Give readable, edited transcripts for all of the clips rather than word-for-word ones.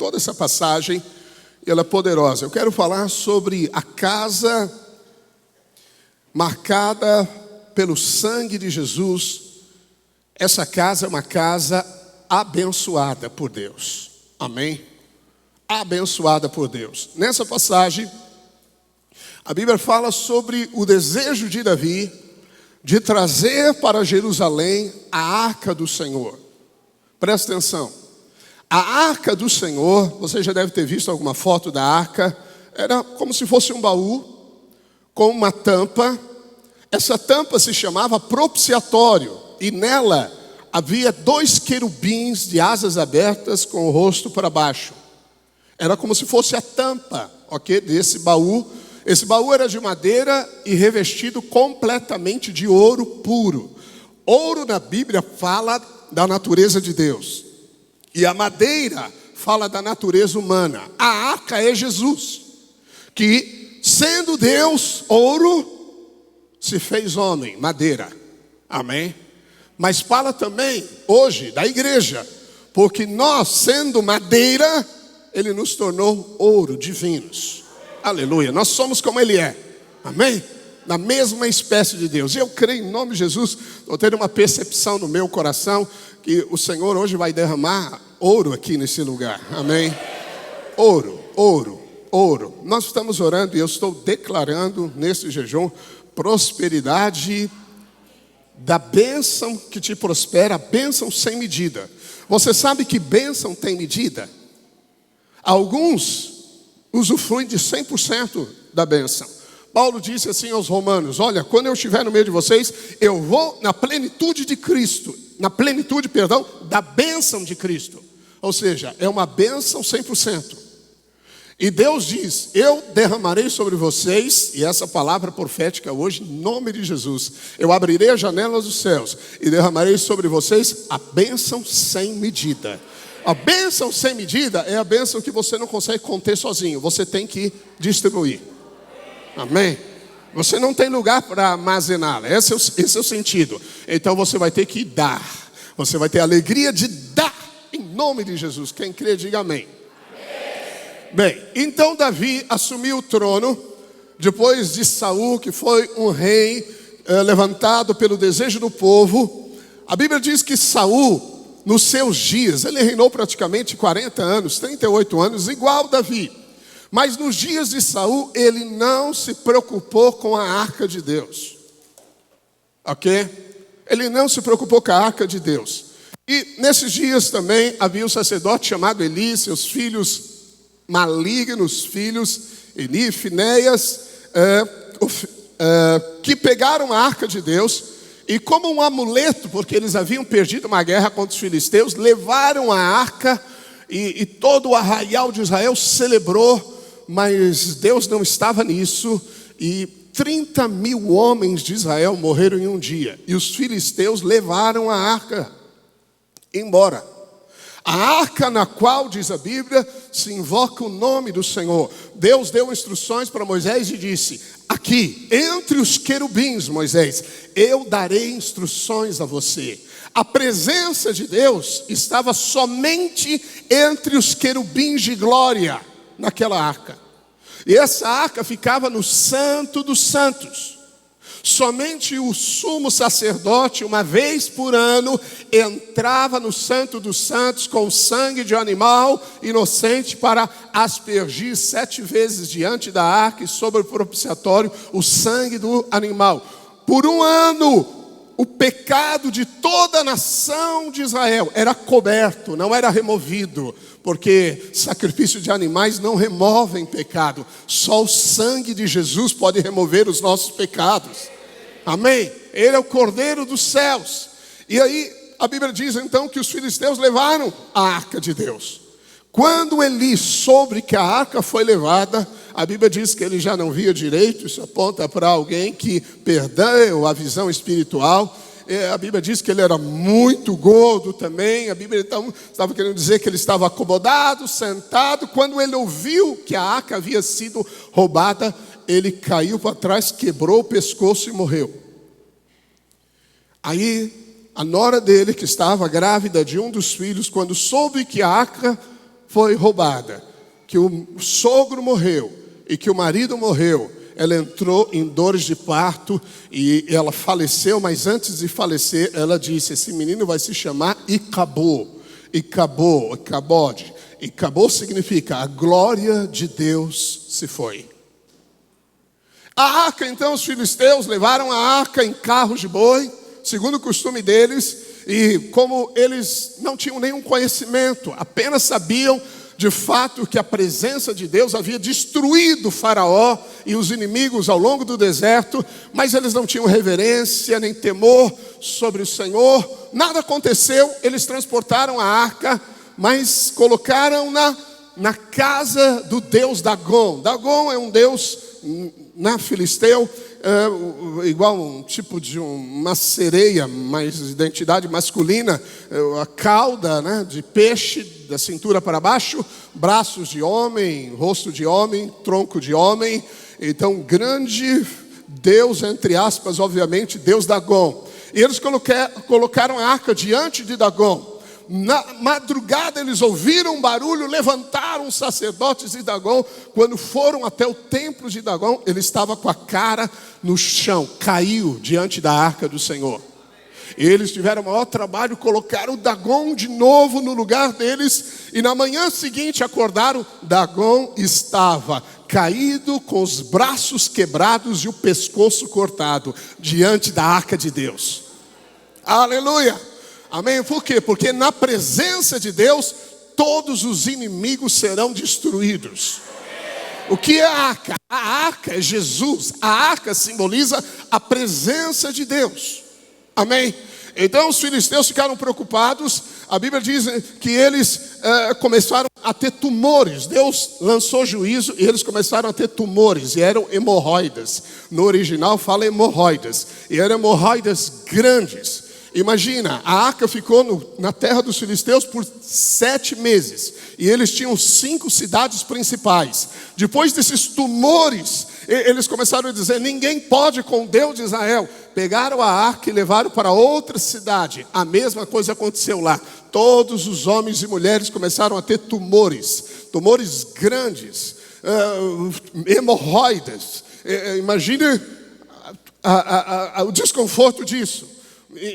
toda essa passagem, e ela é poderosa. Eu quero falar sobre a casa marcada pelo sangue de Jesus. Essa casa é uma casa abençoada por Deus. Amém? Abençoada por Deus. Nessa passagem, a Bíblia fala sobre o desejo de Davi de trazer para Jerusalém a arca do Senhor. Presta atenção. A arca do Senhor, você já deve ter visto alguma foto da arca, era como se fosse um baú com uma tampa. Essa tampa se chamava propiciatório, e nela havia 2 querubins de asas abertas com o rosto para baixo. Era como se fosse a tampa, ok, desse baú. Esse baú era de madeira e revestido completamente de ouro puro. Ouro na Bíblia fala da natureza de Deus, e a madeira fala da natureza humana. A arca é Jesus, que sendo Deus, ouro, se fez homem, madeira. Amém? Mas fala também hoje da igreja, porque nós, sendo madeira, Ele nos tornou ouro, divinos. Aleluia, nós somos como Ele é. Amém? Na mesma espécie de Deus. E eu creio em nome de Jesus, estou tendo uma percepção no meu coração que o Senhor hoje vai derramar ouro aqui nesse lugar. Amém? Ouro, ouro, ouro. Nós estamos orando e eu estou declarando nesse jejum prosperidade da bênção que te prospera, bênção sem medida. Você sabe que bênção tem medida? Alguns usufruem de 100% da bênção. Paulo disse assim aos romanos: olha, quando eu estiver no meio de vocês, eu vou na plenitude de Cristo, na plenitude, perdão, da bênção de Cristo. Ou seja, é uma bênção 100%. E Deus diz: eu derramarei sobre vocês, e essa palavra profética hoje, em nome de Jesus, eu abrirei as janelas dos céus e derramarei sobre vocês a bênção sem medida. A bênção sem medida é a bênção que você não consegue conter sozinho, você tem que distribuir. Amém? Você não tem lugar para armazená-la, esse é o sentido. Então você vai ter que dar, você vai ter a alegria de dar, em nome de Jesus. Quem crê, diga amém. Bem, então Davi assumiu o trono depois de Saul, que foi um rei levantado pelo desejo do povo. A Bíblia diz que Saul, nos seus dias, ele reinou praticamente 40 anos, 38 anos, igual Davi. Mas nos dias de Saul, ele não se preocupou com a arca de Deus. Ok? Ele não se preocupou com a arca de Deus. E nesses dias também havia um sacerdote chamado Eli, seus filhos malignos, filhos Eli, Finéias, que pegaram a arca de Deus e, como um amuleto, porque eles haviam perdido uma guerra contra os filisteus, levaram a arca e todo o arraial de Israel celebrou, mas Deus não estava nisso, e 30 mil homens de Israel morreram em um dia, e os filisteus levaram a arca embora. A arca na qual, diz a Bíblia, se invoca o nome do Senhor. Deus deu instruções para Moisés e disse: aqui, entre os querubins, Moisés, eu darei instruções a você. A presença de Deus estava somente entre os querubins de glória naquela arca. E essa arca ficava no Santo dos Santos. Somente o sumo sacerdote, uma vez por ano, entrava no Santo dos Santos com sangue de animal inocente para aspergir 7 vezes diante da arca e sobre o propiciatório o sangue do animal. Por um ano, o pecado de toda a nação de Israel era coberto, não era removido, porque sacrifício de animais não removem pecado. Só o sangue de Jesus pode remover os nossos pecados. Amém? Ele é o Cordeiro dos céus. E aí a Bíblia diz então que os filisteus levaram a arca de Deus. Quando Eli soube que a arca foi levada, a Bíblia diz que ele já não via direito. Isso aponta para alguém que perdeu a visão espiritual. A Bíblia diz que ele era muito gordo também. A Bíblia então estava querendo dizer que ele estava acomodado, sentado. Quando ele ouviu que a arca havia sido roubada, ele caiu para trás, quebrou o pescoço e morreu. Aí a nora dele, que estava grávida de um dos filhos, quando soube que a arca foi roubada, que o sogro morreu e que o marido morreu, ela entrou em dores de parto e ela faleceu, mas antes de falecer, ela disse: esse menino vai se chamar Icabô. Icabode. Icabô significa a glória de Deus se foi. A arca, então, os filisteus levaram a arca em carros de boi, segundo o costume deles, e como eles não tinham nenhum conhecimento, apenas sabiam de fato que a presença de Deus havia destruído Faraó e os inimigos ao longo do deserto, mas eles não tinham reverência nem temor sobre o Senhor. Nada aconteceu, eles transportaram a arca, mas colocaram-na na casa do deus Dagom. Dagom é um deus filisteu, igual um tipo de uma sereia, mas identidade masculina, a cauda, de peixe, da cintura para baixo, braços de homem, rosto de homem, tronco de homem. Então, grande Deus, entre aspas, obviamente, Deus Dagom. E eles colocaram a arca diante de Dagom. Na madrugada eles ouviram um barulho, levantaram os sacerdotes de Dagom. Quando foram até o templo de Dagom, ele estava com a cara no chão, caiu diante da arca do Senhor. Eles tiveram o maior trabalho, colocaram Dagom de novo no lugar deles. E na manhã seguinte acordaram, Dagom estava caído, com os braços quebrados e o pescoço cortado, diante da arca de Deus. Aleluia! Amém? Por quê? Porque na presença de Deus, todos os inimigos serão destruídos. O que é a arca? A arca é Jesus. A arca simboliza a presença de Deus. Amém? Então os filisteus ficaram preocupados. A Bíblia diz que eles começaram a ter tumores. Deus lançou juízo e eles começaram a ter tumores. E eram hemorroidas. No original fala hemorroidas. E eram hemorroidas grandes. Imagina, a arca ficou na terra dos filisteus por 7 meses. E eles tinham 5 cidades principais. Depois desses tumores, eles começaram a dizer: ninguém pode com o Deus de Israel. Pegaram a arca e levaram para outra cidade. A mesma coisa aconteceu lá. Todos os homens e mulheres começaram a ter tumores. Tumores grandes, hemorroidas. Imagine o desconforto disso.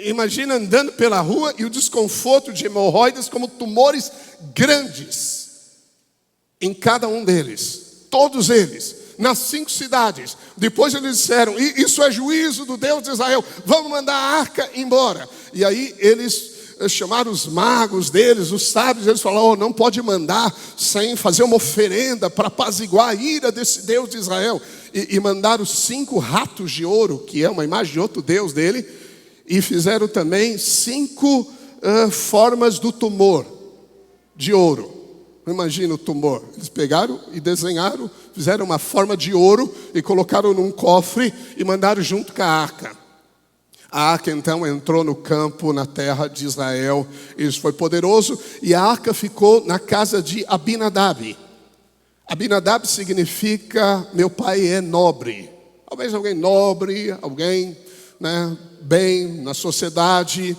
Imagina andando pela rua e o desconforto de hemorroidas como tumores grandes em cada um deles, todos eles, nas 5 cidades. Depois eles disseram: isso é juízo do Deus de Israel, vamos mandar a arca embora. E aí eles chamaram os magos deles, os sábios. Eles falaram: não pode mandar sem fazer uma oferenda para apaziguar a ira desse Deus de Israel. E mandaram 5 ratos de ouro, que é uma imagem de outro Deus dele. E fizeram também 5 formas do tumor de ouro. Imagina o tumor. Eles pegaram e desenharam, fizeram uma forma de ouro e colocaram num cofre e mandaram junto com a arca. A arca então entrou no campo, na terra de Israel. Isso foi poderoso. E a arca ficou na casa de Abinadab. Abinadab significa meu pai é nobre. Talvez alguém nobre, alguém bem na sociedade.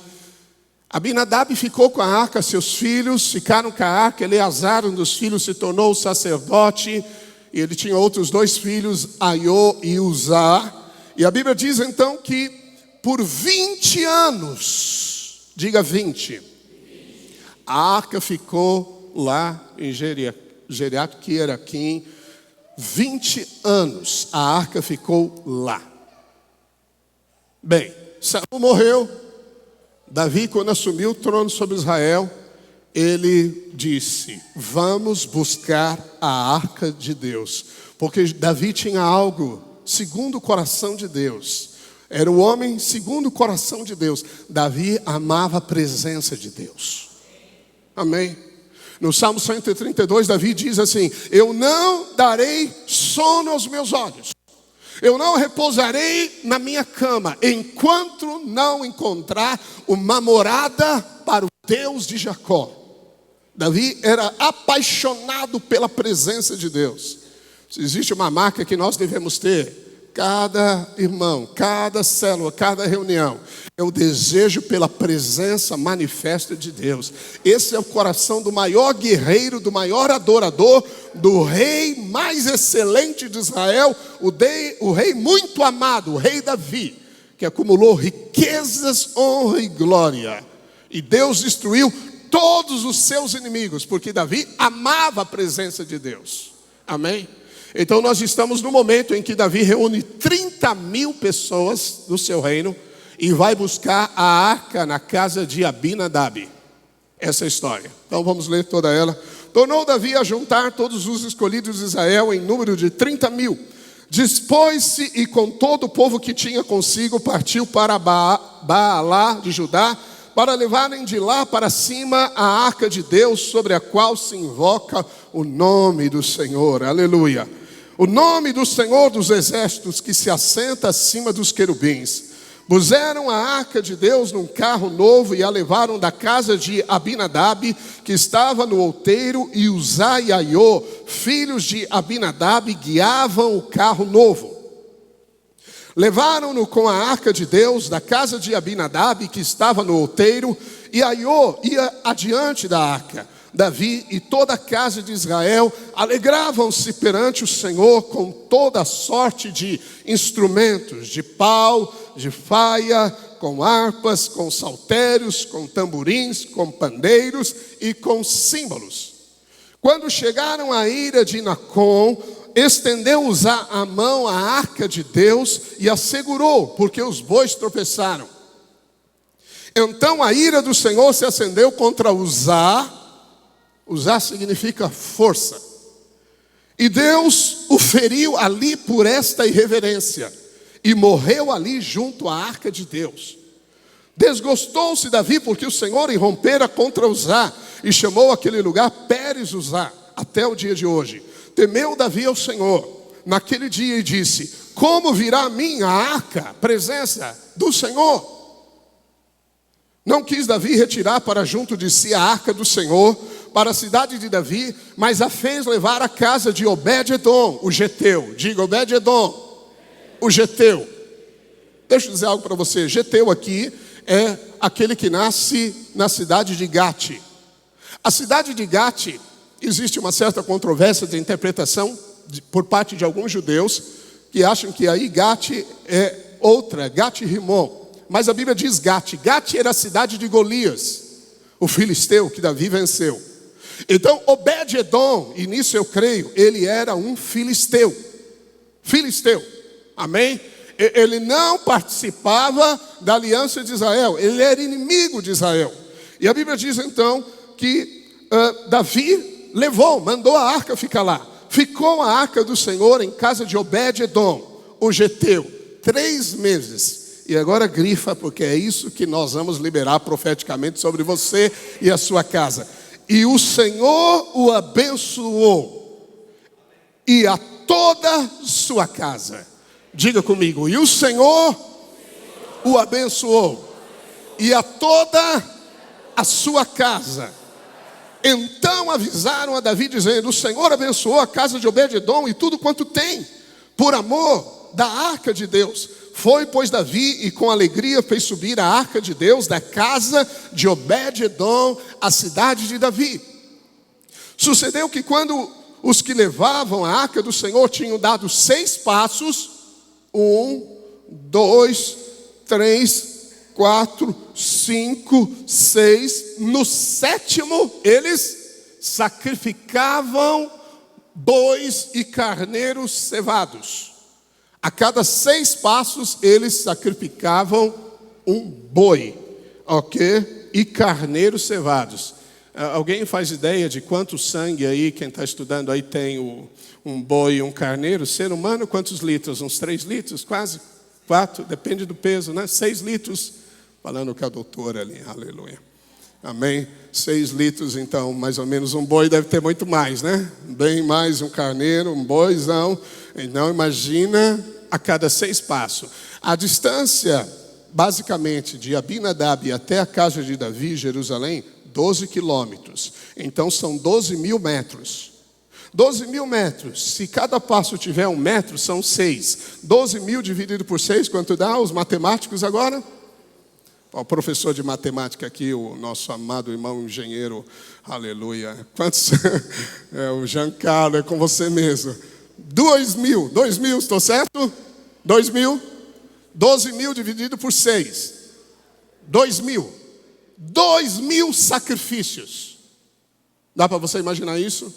Abinadab ficou com a arca, seus filhos ficaram com a arca. Eleazar, um dos filhos, se tornou sacerdote. E ele tinha outros 2 filhos, Aiô e Uzá. E a Bíblia diz então que por 20 anos, diga 20, a arca ficou lá em Geriat, que era aqui. 20 anos a arca ficou lá. Bem, Saul morreu. Davi, quando assumiu o trono sobre Israel, ele disse: vamos buscar a arca de Deus. Porque Davi tinha algo segundo o coração de Deus. Era um homem segundo o coração de Deus. Davi amava a presença de Deus. Amém? No Salmo 132, Davi diz assim: eu não darei sono aos meus olhos, eu não repousarei na minha cama, enquanto não encontrar uma morada para o Deus de Jacó. Davi era apaixonado pela presença de Deus. Se existe uma marca que nós devemos ter, cada irmão, cada célula, cada reunião, é o desejo pela presença manifesta de Deus. Esse é o coração do maior guerreiro, do maior adorador, do rei mais excelente de Israel, o rei muito amado, o rei Davi, que acumulou riquezas, honra e glória. E Deus destruiu todos os seus inimigos, porque Davi amava a presença de Deus. Amém? Então nós estamos no momento em que Davi reúne 30.000 pessoas do seu reino e vai buscar a arca na casa de Abinadab. Essa é a história. Então vamos ler toda ela. Tornou Davi a juntar todos os escolhidos de Israel em número de 30.000. Dispôs-se e com todo o povo que tinha consigo partiu para Baalá de Judá, para levarem de lá para cima a arca de Deus, sobre a qual se invoca o nome do Senhor. Aleluia. O nome do Senhor dos exércitos, que se assenta acima dos querubins. Puseram a arca de Deus num carro novo e a levaram da casa de Abinadab, que estava no outeiro, e Uzá e Aiô, filhos de Abinadab, guiavam o carro novo. Levaram-no com a arca de Deus da casa de Abinadab, que estava no outeiro, e Aiô ia adiante da arca. Davi e toda a casa de Israel alegravam-se perante o Senhor com toda a sorte de instrumentos, de pau, de faia, com harpas, com saltérios, com tamborins, com pandeiros e com símbolos. Quando chegaram à ira de Nacon, estendeu Uzá a mão à arca de Deus e a segurou, porque os bois tropeçaram. Então a ira do Senhor se acendeu contra Uzá. Uzá significa força. E Deus o feriu ali por esta irreverência, e morreu ali junto à arca de Deus. Desgostou-se Davi, porque o Senhor irrompera contra Uzá, e chamou aquele lugar Pérez Uzá, até o dia de hoje. Temeu Davi ao Senhor naquele dia e disse: como virá a mim a arca, presença do Senhor? Não quis Davi retirar para junto de si a arca do Senhor, para a cidade de Davi, mas a fez levar à casa de Obed-edom, o geteu. Diga: Obed-edom, o geteu. Deixa eu dizer algo para você. Geteu aqui é aquele que nasce na cidade de Gate. A cidade de Gate, existe uma certa controvérsia de interpretação por parte de alguns judeus, que acham que aí Gate é outra, Gate-rimon. Mas a Bíblia diz Gate. Gate era a cidade de Golias, o filisteu que Davi venceu. Então Obed-edom, e nisso eu creio, ele era um filisteu. Filisteu, amém? Ele não participava da aliança de Israel, ele era inimigo de Israel. E a Bíblia diz então que Davi mandou a arca ficar lá. Ficou a arca do Senhor em casa de Obed-edom, o geteu, 3 meses. E agora grifa, porque é isso que nós vamos liberar profeticamente sobre você e a sua casa. E o Senhor o abençoou, e a toda sua casa. Diga comigo: e o Senhor o abençoou, e a toda a sua casa. Então avisaram a Davi, dizendo: o Senhor abençoou a casa de Obed-edom e tudo quanto tem, por amor da arca de Deus. Foi, pois, Davi, e com alegria fez subir a arca de Deus da casa de Obed-edom, a cidade de Davi. Sucedeu que quando os que levavam a arca do Senhor tinham dado 6 passos, 1, 2, 3, 4, 5, 6, no 7º eles sacrificavam bois e carneiros cevados. A cada 6 passos eles sacrificavam um boi, ok? E carneiros cevados. Alguém faz ideia de quanto sangue aí, quem está estudando aí tem um boi e um carneiro? Ser humano, quantos litros? Uns 3 litros, quase? 4, depende do peso, né? 6 litros, falando com a doutora ali, aleluia. Amém? 6 litros, então, mais ou menos. Um boi deve ter muito mais, né? Bem mais um carneiro, um boizão. Então, imagina a cada 6 passos. A distância, basicamente, de Abinadab até a casa de Davi, Jerusalém, 12 quilômetros. Então, são 12.000 metros. 12.000 metros. Se cada passo tiver 1 metro, são 6. 12.000 dividido por 6, quanto dá? Os matemáticos agora? O professor de matemática aqui, o nosso amado irmão engenheiro, aleluia. Quantos? O Giancarlo, é com você mesmo. 2.000, estou certo? 2.000. 12.000 dividido por 6. 2.000. 2.000 sacrifícios. Dá para você imaginar isso?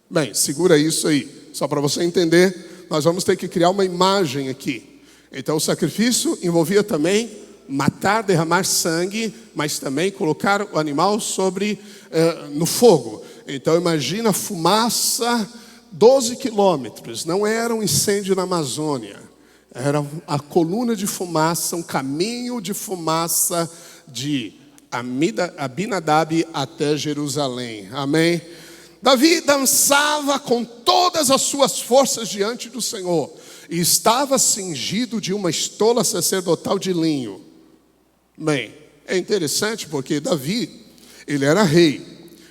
Bem, segura isso aí. Só para você entender, nós vamos ter que criar uma imagem aqui. Então o sacrifício envolvia também matar, derramar sangue, mas também colocar o animal no fogo. Então imagina a fumaça, 12 quilômetros. Não era um incêndio na Amazônia. Era a coluna de fumaça, um caminho de fumaça de Abinadab até Jerusalém. Amém? Davi dançava com todas as suas forças diante do Senhor. E estava cingido de uma estola sacerdotal de linho. Bem, é interessante porque Davi, ele era rei.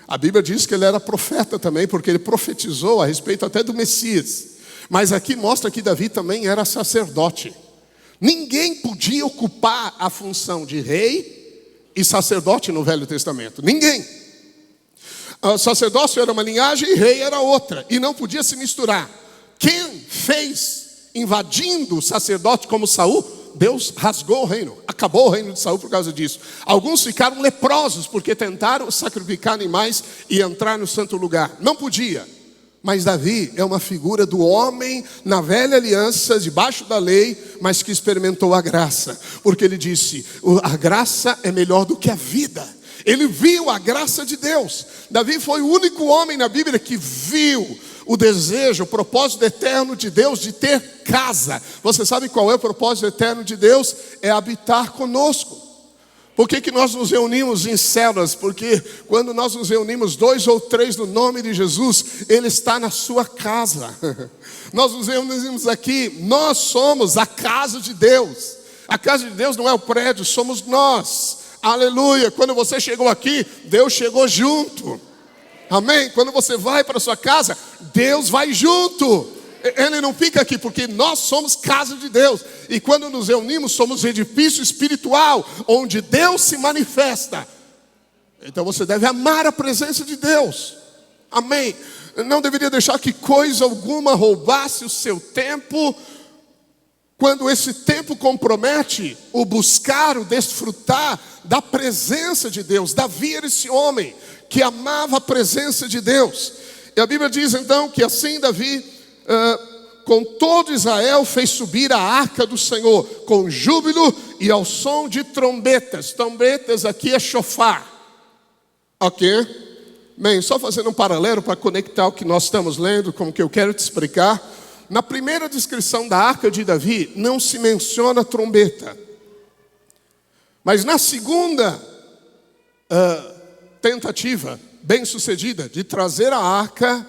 A Bíblia diz que ele era profeta também, porque ele profetizou a respeito até do Messias. Mas aqui mostra que Davi também era sacerdote. Ninguém podia ocupar a função de rei e sacerdote no Velho Testamento. Ninguém. O sacerdócio era uma linhagem e rei era outra. E não podia se misturar. Quem fez invadindo o sacerdote como Saul, Deus rasgou o reino. Acabou o reino de Saul por causa disso. Alguns ficaram leprosos porque tentaram sacrificar animais e entrar no santo lugar. Não podia. Mas Davi é uma figura do homem na velha aliança, debaixo da lei, mas que experimentou a graça. Porque ele disse, a graça é melhor do que a vida. Ele viu a graça de Deus. Davi foi o único homem na Bíblia que viu o desejo, o propósito eterno de Deus de ter casa. Você sabe qual é o propósito eterno de Deus? É habitar conosco. Por que nós nos reunimos em células? Porque quando nós nos reunimos 2 ou 3 no nome de Jesus, Ele está na sua casa. Nós nos reunimos aqui, nós somos a casa de Deus. A casa de Deus não é o prédio, somos nós. Aleluia, quando você chegou aqui, Deus chegou junto. Amém? Quando você vai para a sua casa, Deus vai junto. Ele não fica aqui, porque nós somos casa de Deus. E quando nos reunimos, somos edifício espiritual, onde Deus se manifesta. Então você deve amar a presença de Deus. Amém? Não deveria deixar que coisa alguma roubasse o seu tempo, quando esse tempo compromete o buscar, o desfrutar da presença de Deus. Davi era esse homem que amava a presença de Deus. E a Bíblia diz então que assim Davi, com todo Israel, fez subir a arca do Senhor, com júbilo e ao som de trombetas. Trombetas aqui é shofar. Ok? Bem, só fazendo um paralelo para conectar o que nós estamos lendo com o que eu quero te explicar. Na primeira descrição da arca de Davi, não se menciona trombeta. Mas na segunda tentativa, bem sucedida, de trazer a arca,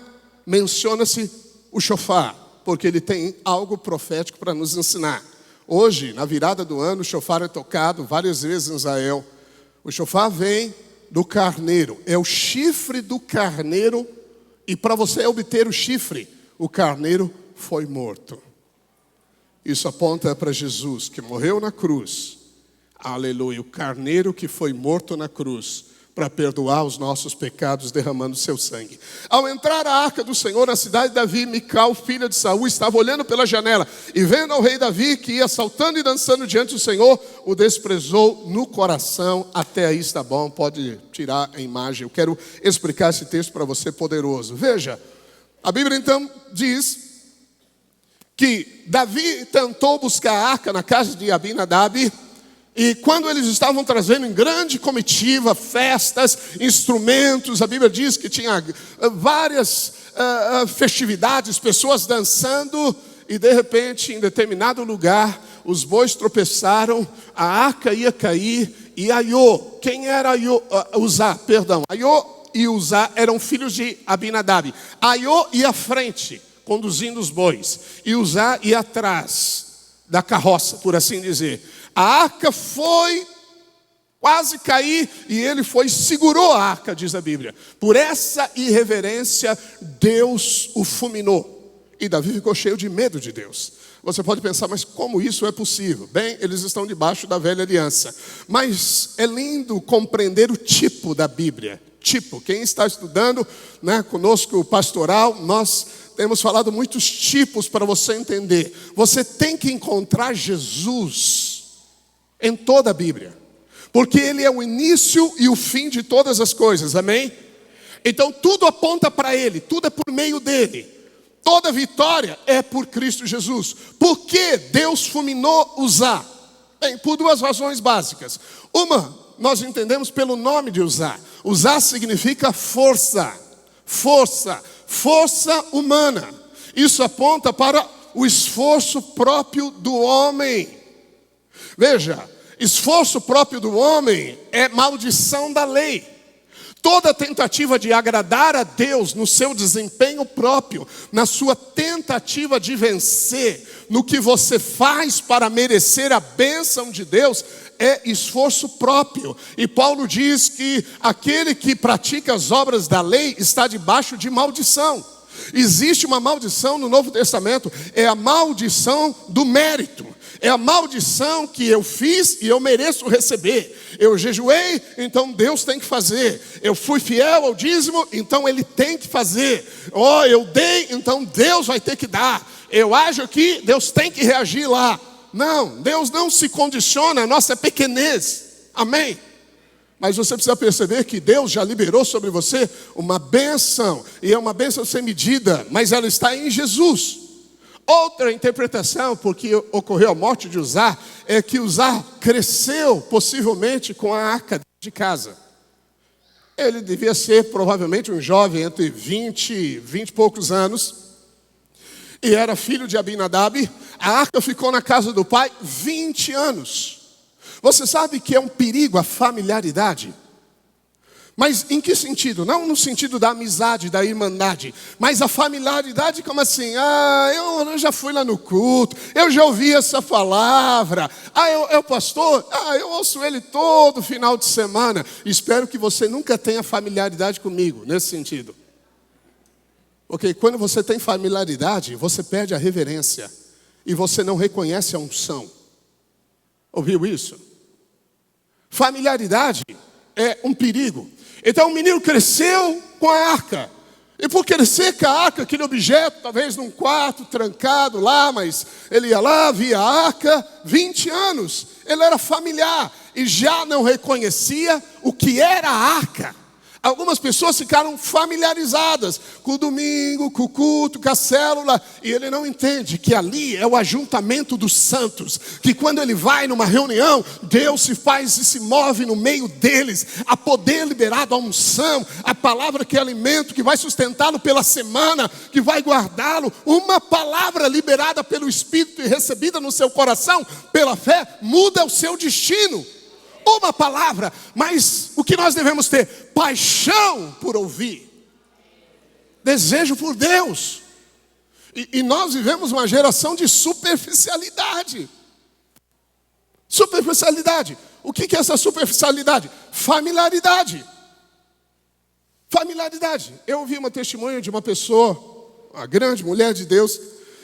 menciona-se o shofar, porque ele tem algo profético para nos ensinar. Hoje, na virada do ano, o shofar é tocado várias vezes em Israel. O shofar vem do carneiro, é o chifre do carneiro, e para você obter o chifre, o carneiro foi morto. Isso aponta para Jesus, que morreu na cruz. Aleluia, o carneiro que foi morto na cruz, para perdoar os nossos pecados, derramando seu sangue. Ao entrar a arca do Senhor na cidade de Davi, Mical, filha de Saul, estava olhando pela janela, e vendo ao rei Davi, que ia saltando e dançando diante do Senhor, o desprezou no coração. Até aí está bom, pode tirar a imagem. Eu quero explicar esse texto para você, poderoso. Veja, a Bíblia então diz que Davi tentou buscar a arca na casa de Abinadab, e quando eles estavam trazendo em grande comitiva, festas, instrumentos, a Bíblia diz que tinha várias festividades, pessoas dançando, e de repente, em determinado lugar, os bois tropeçaram, a arca ia cair, e Aiô, quem era Aiô? Uzá, perdão, Aiô e Uzá eram filhos de Abinadab. Aiô ia à frente, conduzindo os bois, e Uzá ia atrás da carroça, por assim dizer. A arca foi Quase caí e ele foi e segurou a arca, diz a Bíblia. Por essa irreverência, Deus o fulminou. E Davi ficou cheio de medo de Deus. Você pode pensar, mas como isso é possível? Bem, eles estão debaixo da velha aliança. Mas é lindo compreender o tipo da Bíblia. Tipo, quem está estudando, conosco o pastoral, nós temos falado muitos tipos para você entender. Você tem que encontrar Jesus em toda a Bíblia. Porque Ele é o início e o fim de todas as coisas, amém? Então tudo aponta para Ele, tudo é por meio dEle. Toda vitória é por Cristo Jesus. Por que Deus fulminou Uzá? Bem, por duas razões básicas. Uma, nós entendemos pelo nome de Uzá. Uzá significa força, força, força humana. Isso aponta para o esforço próprio do homem. Veja, esforço próprio do homem é maldição da lei. Toda tentativa de agradar a Deus no seu desempenho próprio, na sua tentativa de vencer, no que você faz para merecer a bênção de Deus, é esforço próprio. E Paulo diz que aquele que pratica as obras da lei está debaixo de maldição. Existe uma maldição no Novo Testamento, é a maldição do mérito. É a maldição que eu fiz e eu mereço receber. Eu jejuei, então Deus tem que fazer. Eu fui fiel ao dízimo, então Ele tem que fazer. Eu dei, então Deus vai ter que dar. Eu ajo aqui, Deus tem que reagir lá. Não, Deus não se condiciona à nossa pequenez. Amém? Mas você precisa perceber que Deus já liberou sobre você uma bênção. E é uma bênção sem medida, mas ela está em Jesus. Outra interpretação, porque ocorreu a morte de Uzá, é que Uzá cresceu possivelmente com a arca de casa. Ele devia ser provavelmente um jovem entre 20 e poucos anos. E era filho de Abinadab. A arca ficou na casa do pai 20 anos. Você sabe que é um perigo a familiaridade? Mas em que sentido? Não no sentido da amizade, da irmandade, mas a familiaridade como assim? Eu já fui lá no culto, eu já ouvi essa palavra. Eu pastor, eu ouço ele todo final de semana. Espero que você nunca tenha familiaridade comigo, nesse sentido. Porque quando você tem familiaridade, você perde a reverência e você não reconhece a unção. Ouviu isso? Familiaridade é um perigo. Então o menino cresceu com a arca. E por crescer com a arca, aquele objeto, talvez num quarto, trancado lá, mas ele ia lá, via a arca, 20 anos. Ele era familiar e já não reconhecia o que era a arca. Algumas pessoas ficaram familiarizadas com o domingo, com o culto, com a célula, e ele não entende que ali é o ajuntamento dos santos, que quando ele vai numa reunião, Deus se faz e se move no meio deles, a poder liberado, a unção, a palavra que é alimento, que vai sustentá-lo pela semana, que vai guardá-lo, uma palavra liberada pelo Espírito e recebida no seu coração, pela fé, muda o seu destino. Uma palavra, mas o que nós devemos ter? Paixão por ouvir, desejo por Deus. E nós vivemos uma geração de superficialidade. Superficialidade. O que é essa superficialidade? Familiaridade. Familiaridade. Eu ouvi uma testemunha de uma pessoa, uma grande mulher de Deus,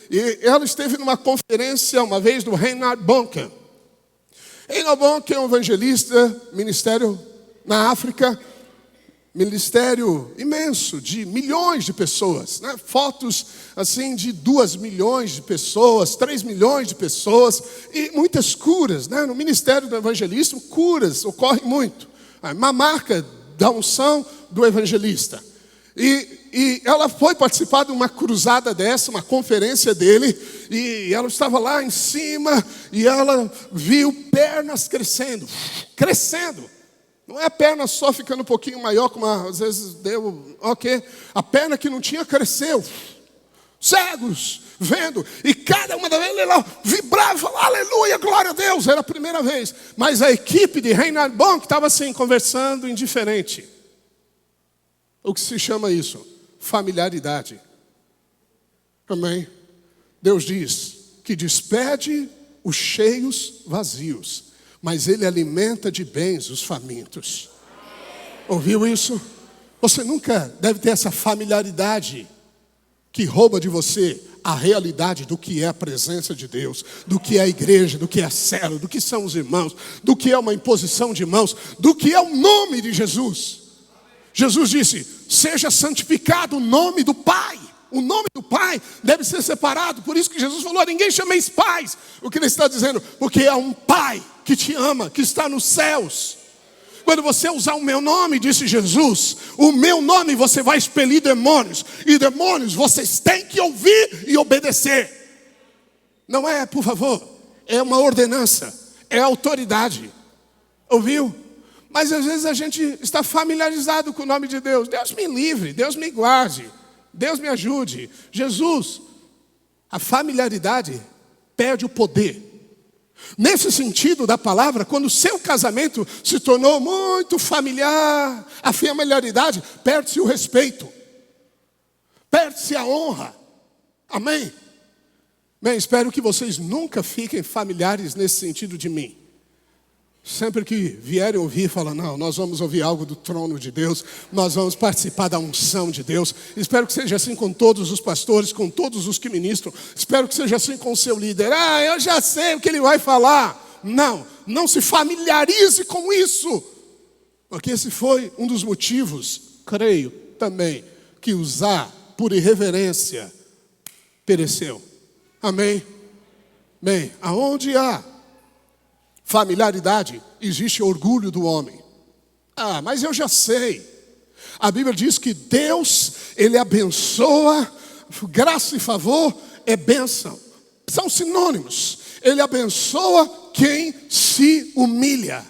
e ela esteve numa conferência uma vez do Reinhard Bonke. Reinhard Bonke é um evangelista, ministério na África, ministério imenso de milhões de pessoas, fotos assim de 2 milhões de pessoas, 3 milhões de pessoas e muitas curas, no ministério do evangelista, curas ocorrem muito, uma marca da unção do evangelista. E ela foi participar de uma cruzada dessa, uma conferência dele, e ela estava lá em cima, e ela viu pernas crescendo. Não é a perna só ficando um pouquinho maior, como às vezes deu, a perna que não tinha cresceu. Cegos, vendo, e cada uma delas ela vibrava, falava, aleluia, glória a Deus, era a primeira vez. Mas a equipe de Reinhard Bonke estava assim, conversando indiferente. O que se chama isso? Familiaridade. Amém? Deus diz que despede os cheios vazios. mas Ele alimenta de bens os famintos. Ouviu isso? Você nunca deve ter essa familiaridade que rouba de você a realidade do que é a presença de Deus, do que é a igreja, do que é a célula, do que são os irmãos, do que é uma imposição de mãos, do que é o nome de Jesus. Jesus disse: seja santificado o nome do Pai. O nome do Pai deve ser separado. Por isso que Jesus falou: a ninguém chameis pais. O que ele está dizendo? Porque é um Pai que te ama, que está nos céus. Quando você usar o meu nome, disse Jesus, o meu nome você vai expelir demônios. E demônios vocês têm que ouvir e obedecer. Não é, por favor, é uma ordenança, é autoridade. Ouviu? Mas às vezes a gente está familiarizado com o nome de Deus. Deus me livre, Deus me guarde, Deus me ajude. Jesus, a familiaridade perde o poder. Nesse sentido da palavra, quando o seu casamento se tornou muito familiar, a familiaridade, perde-se o respeito, perde-se a honra. Amém? Bem, espero que vocês nunca fiquem familiares nesse sentido de mim. Sempre que vierem ouvir, falam: não, nós vamos ouvir algo do trono de Deus, nós vamos participar da unção de Deus. Espero que seja assim com todos os pastores, com todos os que ministram. Espero que seja assim com o seu líder. Eu já sei o que ele vai falar. Não se familiarize com isso. Porque esse foi um dos motivos, creio também, que usar por irreverência pereceu. Amém? Bem, aonde há familiaridade, existe orgulho do homem. Mas eu já sei. A Bíblia diz que Deus, Ele abençoa, graça e favor é bênção. São sinônimos. Ele abençoa quem se humilha.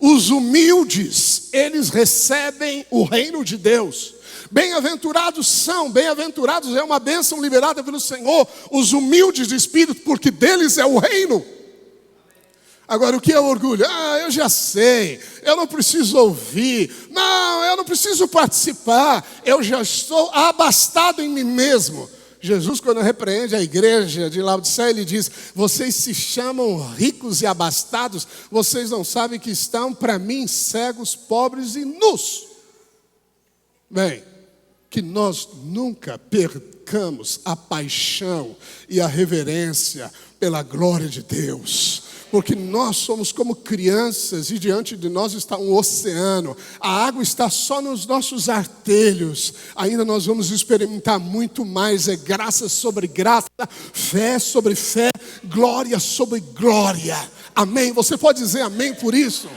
Os humildes, eles recebem o reino de Deus. Bem-aventurados é uma bênção liberada pelo Senhor, os humildes de espírito, porque deles é o reino. Agora, o que é orgulho? Eu já sei, eu não preciso ouvir, eu não preciso participar, eu já estou abastado em mim mesmo. Jesus, quando repreende a igreja de Laodiceia, ele diz: vocês se chamam ricos e abastados, vocês não sabem que estão, para mim, cegos, pobres e nus. Bem, que nós nunca percamos a paixão e a reverência pela glória de Deus. Porque nós somos como crianças e diante de nós está um oceano. A água está só nos nossos artelhos. Ainda nós vamos experimentar muito mais. É graça sobre graça, fé sobre fé, glória sobre glória. Amém? Você pode dizer amém por isso?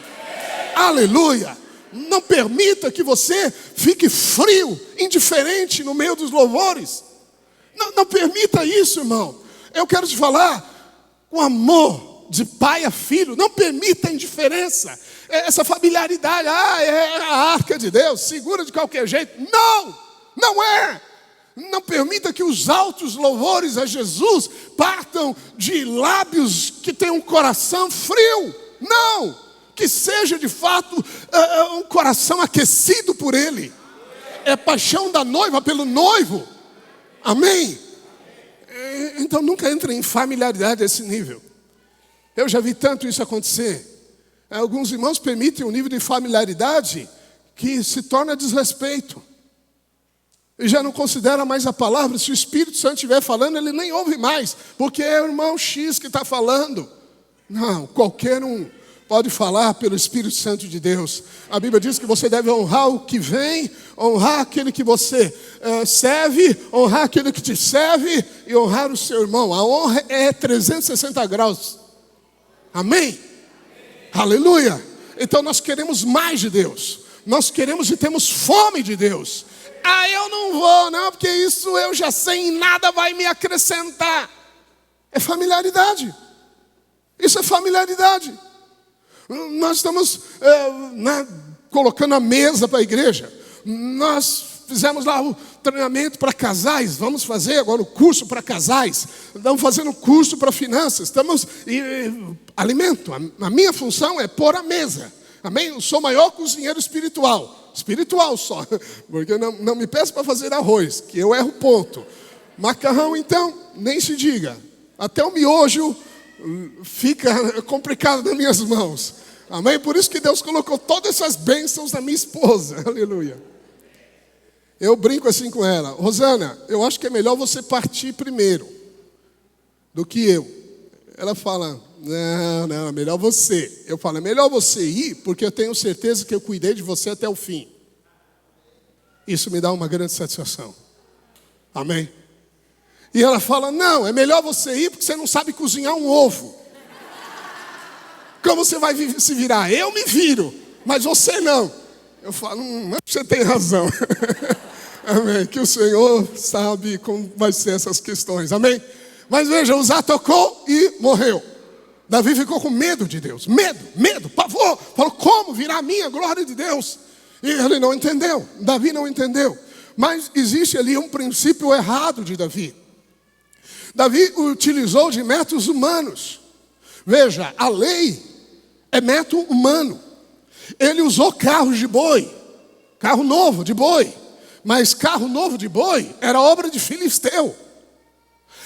Aleluia! Não permita que você fique frio, indiferente no meio dos louvores. Não permita isso, irmão. Eu quero te falar com amor, de pai a filho. Não permita a indiferença, essa familiaridade. É a arca de Deus, segura de qualquer jeito. Não é. Não permita que os altos louvores a Jesus partam de lábios que têm um coração frio. Não, que seja de fato um coração aquecido por Ele. É paixão da noiva pelo noivo. Amém? Então nunca entre em familiaridade a esse nível. Eu já vi tanto isso acontecer. Alguns irmãos permitem um nível de familiaridade que se torna desrespeito. E já não considera mais a palavra. Se o Espírito Santo estiver falando, ele nem ouve mais, porque é o irmão X que está falando. Não, qualquer um pode falar pelo Espírito Santo de Deus. A Bíblia diz que você deve honrar o que vem, honrar aquele que você serve, honrar aquele que te serve e honrar o seu irmão. A honra é 360 graus. Amém? Aleluia! Então nós queremos mais de Deus. Nós queremos e temos fome de Deus. Eu não vou, não, porque isso eu já sei e nada vai me acrescentar. É familiaridade. Isso é familiaridade. Nós estamos colocando a mesa para a igreja. Nós fizemos lá o treinamento para casais. Vamos fazer agora o curso para casais. Estamos fazendo curso para finanças. Alimento. A minha função é pôr a mesa. Amém? Eu sou o maior cozinheiro espiritual. Espiritual só. Porque não me peça para fazer arroz, que eu erro o ponto. Macarrão, então, nem se diga. Até o miojo, 2 horas fica complicado nas minhas mãos. Amém? Por isso que Deus colocou todas essas bênçãos na minha esposa. Aleluia. Eu brinco assim com ela: Rosana, eu acho que é melhor você partir primeiro do que eu. Ela fala: não, é melhor você. Eu falo: é melhor você ir, porque eu tenho certeza que eu cuidei de você até o fim. Isso me dá uma grande satisfação. Amém? E ela fala: não, é melhor você ir, porque você não sabe cozinhar um ovo. Como você vai se virar? Eu me viro, mas você não. Eu falo: você tem razão. Amém? Que o Senhor sabe como vai ser essas questões. Amém? Mas veja, Uzá tocou e morreu. Davi ficou com medo de Deus. Medo, pavor. Falou: como virá a minha glória de Deus? E ele não entendeu. Davi não entendeu. Mas existe ali um princípio errado de Davi. Davi utilizou de métodos humanos. Veja, a lei é método humano. Ele usou carros de boi, carro novo de boi. Mas carro novo de boi era obra de filisteu.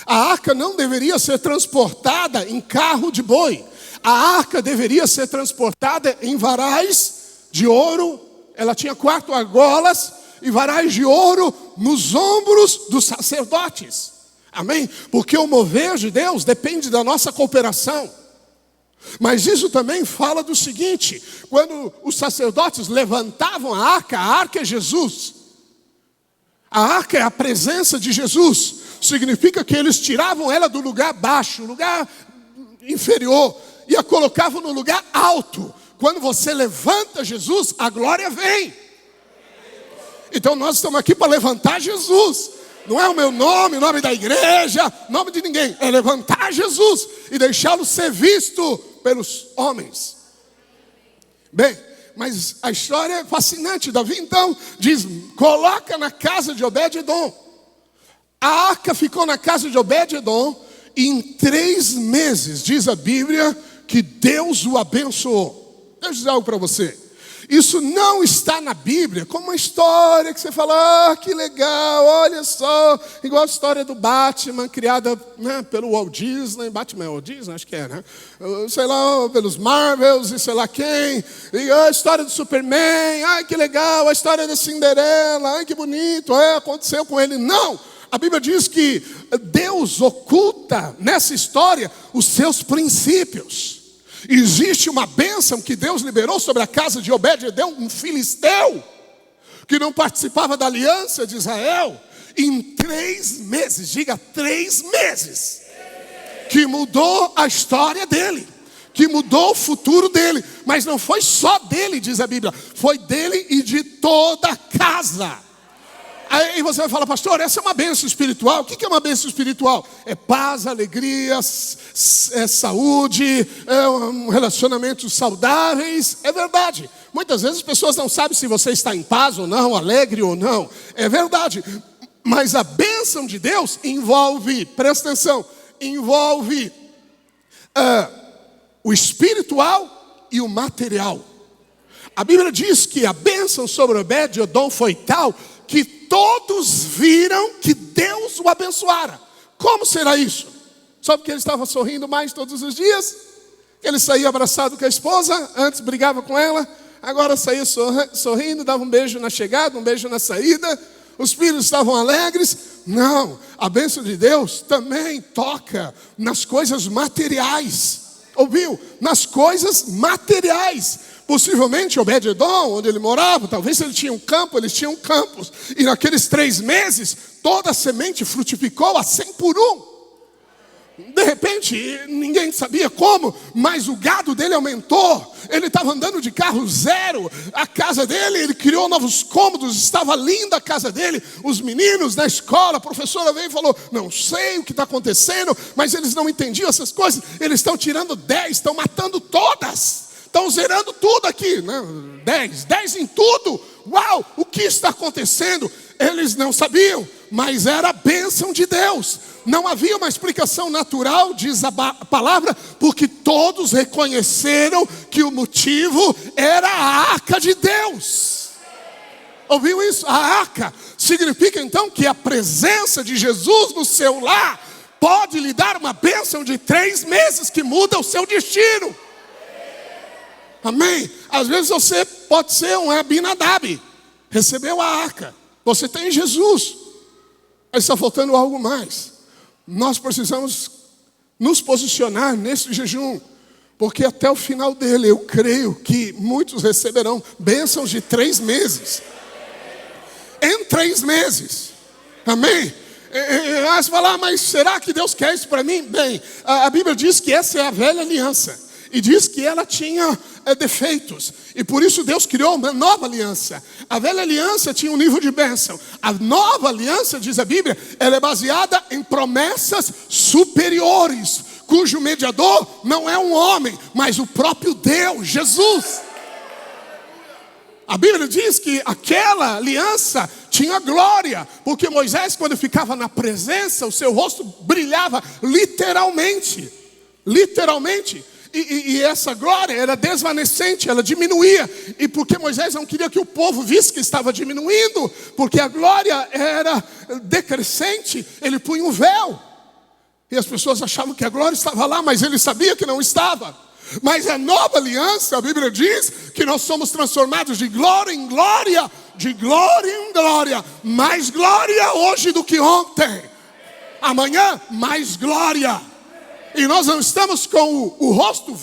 A arca não deveria ser transportada em carro de boi. A arca deveria ser transportada em varais de ouro. Ela tinha 4 argolas e varais de ouro nos ombros dos sacerdotes. Amém? Porque o mover de Deus depende da nossa cooperação. Mas isso também fala do seguinte: quando os sacerdotes levantavam a arca é Jesus. A arca é a presença de Jesus. Significa que eles tiravam ela do lugar baixo, lugar inferior, e a colocavam no lugar alto. Quando você levanta Jesus, a glória vem. Então nós estamos aqui para levantar Jesus. Não é o meu nome, o nome da igreja, nome de ninguém. É levantar Jesus e deixá-lo ser visto pelos homens. Bem, mas a história é fascinante. Davi então diz: coloca na casa de Obed-edom. A arca ficou na casa de Obed-edom e em 3 meses, diz a Bíblia, que Deus o abençoou. Deixa eu dizer algo para você. Isso não está na Bíblia como uma história que você fala: que legal, olha só. Igual a história do Batman, criada, né, pelo Walt Disney. Batman é Walt Disney? Acho que é, né? Sei lá, pelos Marvels e sei lá quem. E a história do Superman, ai que legal. A história da Cinderela, ai que bonito. Aconteceu com ele. Não! A Bíblia diz que Deus oculta nessa história os seus princípios. Existe uma bênção que Deus liberou sobre a casa de Obed-edom, um filisteu, que não participava da aliança de Israel, em 3 meses, diga 3 meses, que mudou a história dele, que mudou o futuro dele. Mas não foi só dele, diz a Bíblia, foi dele e de toda a casa. Aí você vai falar: pastor, essa é uma bênção espiritual. O que é uma bênção espiritual? É paz, alegria, é saúde, é relacionamentos saudáveis. É verdade. Muitas vezes as pessoas não sabem se você está em paz ou não, alegre ou não. É verdade. Mas a bênção de Deus envolve, presta atenção, envolve o espiritual e o material. A Bíblia diz que a bênção sobre Obed-edom foi tal que todos viram que Deus o abençoara. Como será isso? Só porque ele estava sorrindo mais todos os dias? Ele saía abraçado com a esposa, antes brigava com ela, agora saía sorrindo, dava um beijo na chegada, um beijo na saída. Os filhos estavam alegres? Não, a bênção de Deus também toca nas coisas materiais. Ouviu? Nas coisas materiais. Possivelmente Obed-edom, onde ele morava, talvez ele tinha um campo, eles tinham campos. E naqueles 3 meses, toda a semente frutificou a 100 por 1. De repente, ninguém sabia como, mas o gado dele aumentou. Ele estava andando de carro zero. A casa dele, ele criou novos cômodos. Estava linda a casa dele. Os meninos na escola, a professora veio e falou: não sei o que está acontecendo, mas eles não entendiam essas coisas. Eles estão tirando 10, estão matando todas. Estão zerando tudo aqui, né? 10 em tudo. Uau, o que está acontecendo? Eles não sabiam, mas era a bênção de Deus. Não havia uma explicação natural, diz a palavra, porque todos reconheceram que o motivo era a arca de Deus. Ouviu isso? A arca significa então que a presença de Jesus no seu lar pode lhe dar uma bênção de 3 meses que muda o seu destino. Amém? Às vezes você pode ser um Abinadab, recebeu a arca, você tem Jesus, mas está faltando algo mais. Nós precisamos nos posicionar nesse jejum, porque até o final dele eu creio que muitos receberão bênçãos de 3 meses. Em 3 meses. Amém? Você fala, mas será que Deus quer isso para mim? Bem, a Bíblia diz que essa é a velha aliança. E diz que ela tinha defeitos. E por isso Deus criou uma nova aliança. A velha aliança tinha um nível de bênção. A nova aliança, diz a Bíblia, ela é baseada em promessas superiores, cujo mediador não é um homem, mas o próprio Deus, Jesus. A Bíblia diz que aquela aliança tinha glória, porque Moisés, quando ficava na presença, o seu rosto brilhava literalmente. Literalmente. E essa glória era desvanecente, ela diminuía. E porque Moisés não queria que o povo visse que estava diminuindo, porque a glória era decrescente, ele punha um véu. E as pessoas achavam que a glória estava lá, mas ele sabia que não estava. Mas a nova aliança, a Bíblia diz que nós somos transformados de glória em glória, de glória em glória. Mais glória hoje do que ontem. Amanhã, mais glória. E nós não estamos com o rosto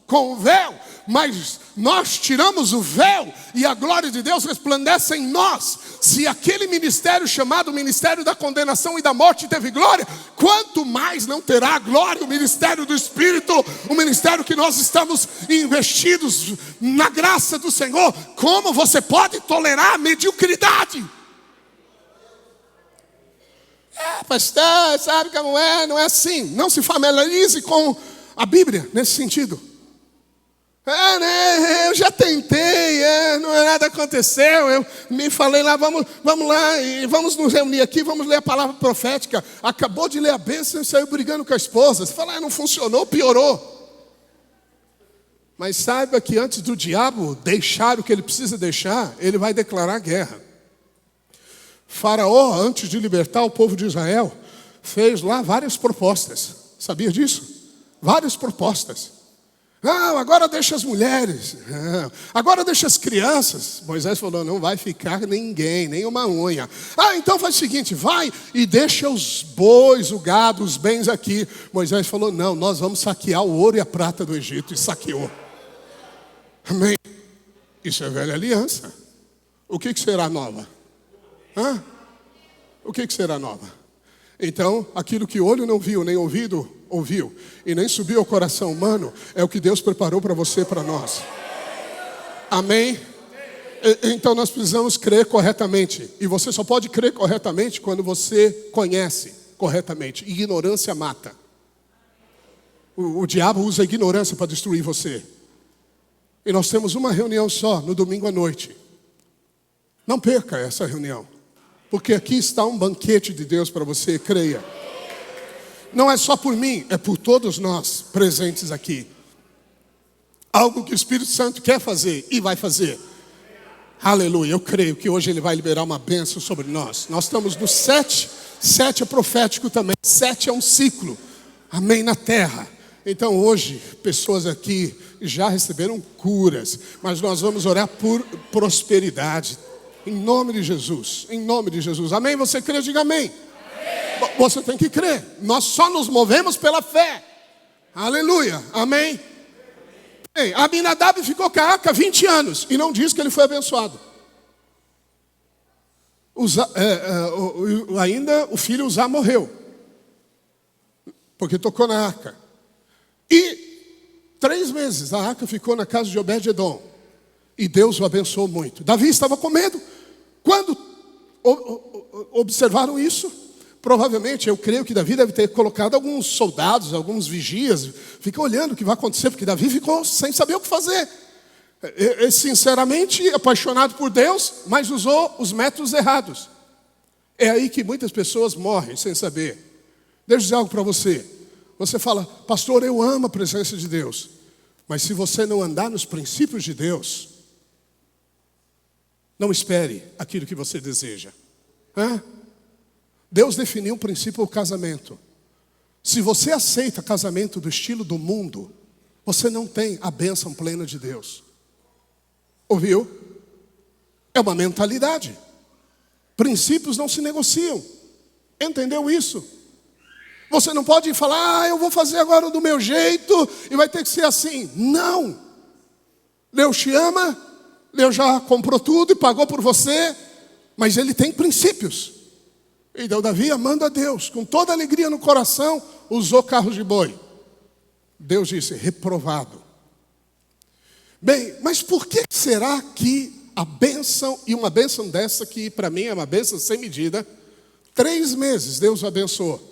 com o véu, mas nós tiramos o véu e a glória de Deus resplandece em nós. Se aquele ministério chamado ministério da condenação e da morte teve glória, quanto mais não terá glória o ministério do Espírito, o ministério que nós estamos investidos na graça do Senhor. Como você pode tolerar a mediocridade? Pastor, sabe como é? Não é assim. Não se familiarize com a Bíblia nesse sentido. Eu já tentei, não é nada aconteceu. Eu me falei lá, vamos lá, e vamos nos reunir aqui, vamos ler a palavra profética. Acabou de ler a bênção e saiu brigando com a esposa. Você fala, não funcionou, piorou. Mas saiba que antes do diabo deixar o que ele precisa deixar, ele vai declarar guerra. Faraó, antes de libertar o povo de Israel, fez lá várias propostas. Sabia disso? Várias propostas. Não, agora deixa as mulheres. Não, agora deixa as crianças. Moisés falou, não vai ficar ninguém, nem uma unha. Então faz o seguinte, vai e deixa os bois, o gado, os bens aqui. Moisés falou, não, nós vamos saquear o ouro e a prata do Egito. E saqueou. Amém? Isso é velha aliança. O que será nova? O que será nova? Então, aquilo que o olho não viu, nem ouvido ouviu, e nem subiu ao coração humano, é o que Deus preparou para você e para nós. Amém? Então nós precisamos crer corretamente. E você só pode crer corretamente quando você conhece corretamente. Ignorância mata. O diabo usa a ignorância para destruir você. E nós temos uma reunião só, no domingo à noite. Não perca essa reunião. Porque aqui está um banquete de Deus para você, creia. Não é só por mim, é por todos nós presentes aqui. Algo que o Espírito Santo quer fazer e vai fazer. Aleluia, eu creio que hoje Ele vai liberar uma bênção sobre nós. Nós estamos no 7, 7 é profético também, 7 é um ciclo. Amém, na terra. Então hoje, pessoas aqui já receberam curas, mas nós vamos orar por prosperidade. Em nome de Jesus, em nome de Jesus. Amém? Você crê? Diga amém. Amém. Você tem que crer. Nós só nos movemos pela fé. Aleluia. Amém? Bem, Abinadab ficou com a arca 20 anos e não diz que ele foi abençoado. Ainda o filho Uzá morreu, porque tocou na arca. E 3 meses a arca ficou na casa de Obed-edom. E Deus o abençoou muito. Davi estava com medo. Quando observaram isso, provavelmente eu creio que Davi deve ter colocado alguns soldados, alguns vigias. Fica olhando o que vai acontecer, porque Davi ficou sem saber o que fazer. Sinceramente apaixonado por Deus, mas usou os métodos errados. É aí que muitas pessoas morrem sem saber. Deixa eu dizer algo para você. Você fala, pastor, eu amo a presença de Deus. Mas se você não andar nos princípios de Deus, não espere aquilo que você deseja. Deus definiu um princípio do casamento. Se você aceita casamento do estilo do mundo, você não tem a bênção plena de Deus. Ouviu? É uma mentalidade. Princípios não se negociam. Entendeu isso? Você não pode falar, eu vou fazer agora do meu jeito e vai ter que ser assim. Não. Deus te ama, Deus já comprou tudo e pagou por você, mas Ele tem princípios. Então Davi, amando a Deus, com toda alegria no coração, usou carros de boi. Deus disse, reprovado. Bem, mas por que será que a bênção, e uma bênção dessa que para mim é uma bênção sem medida, 3 meses Deus o abençoou.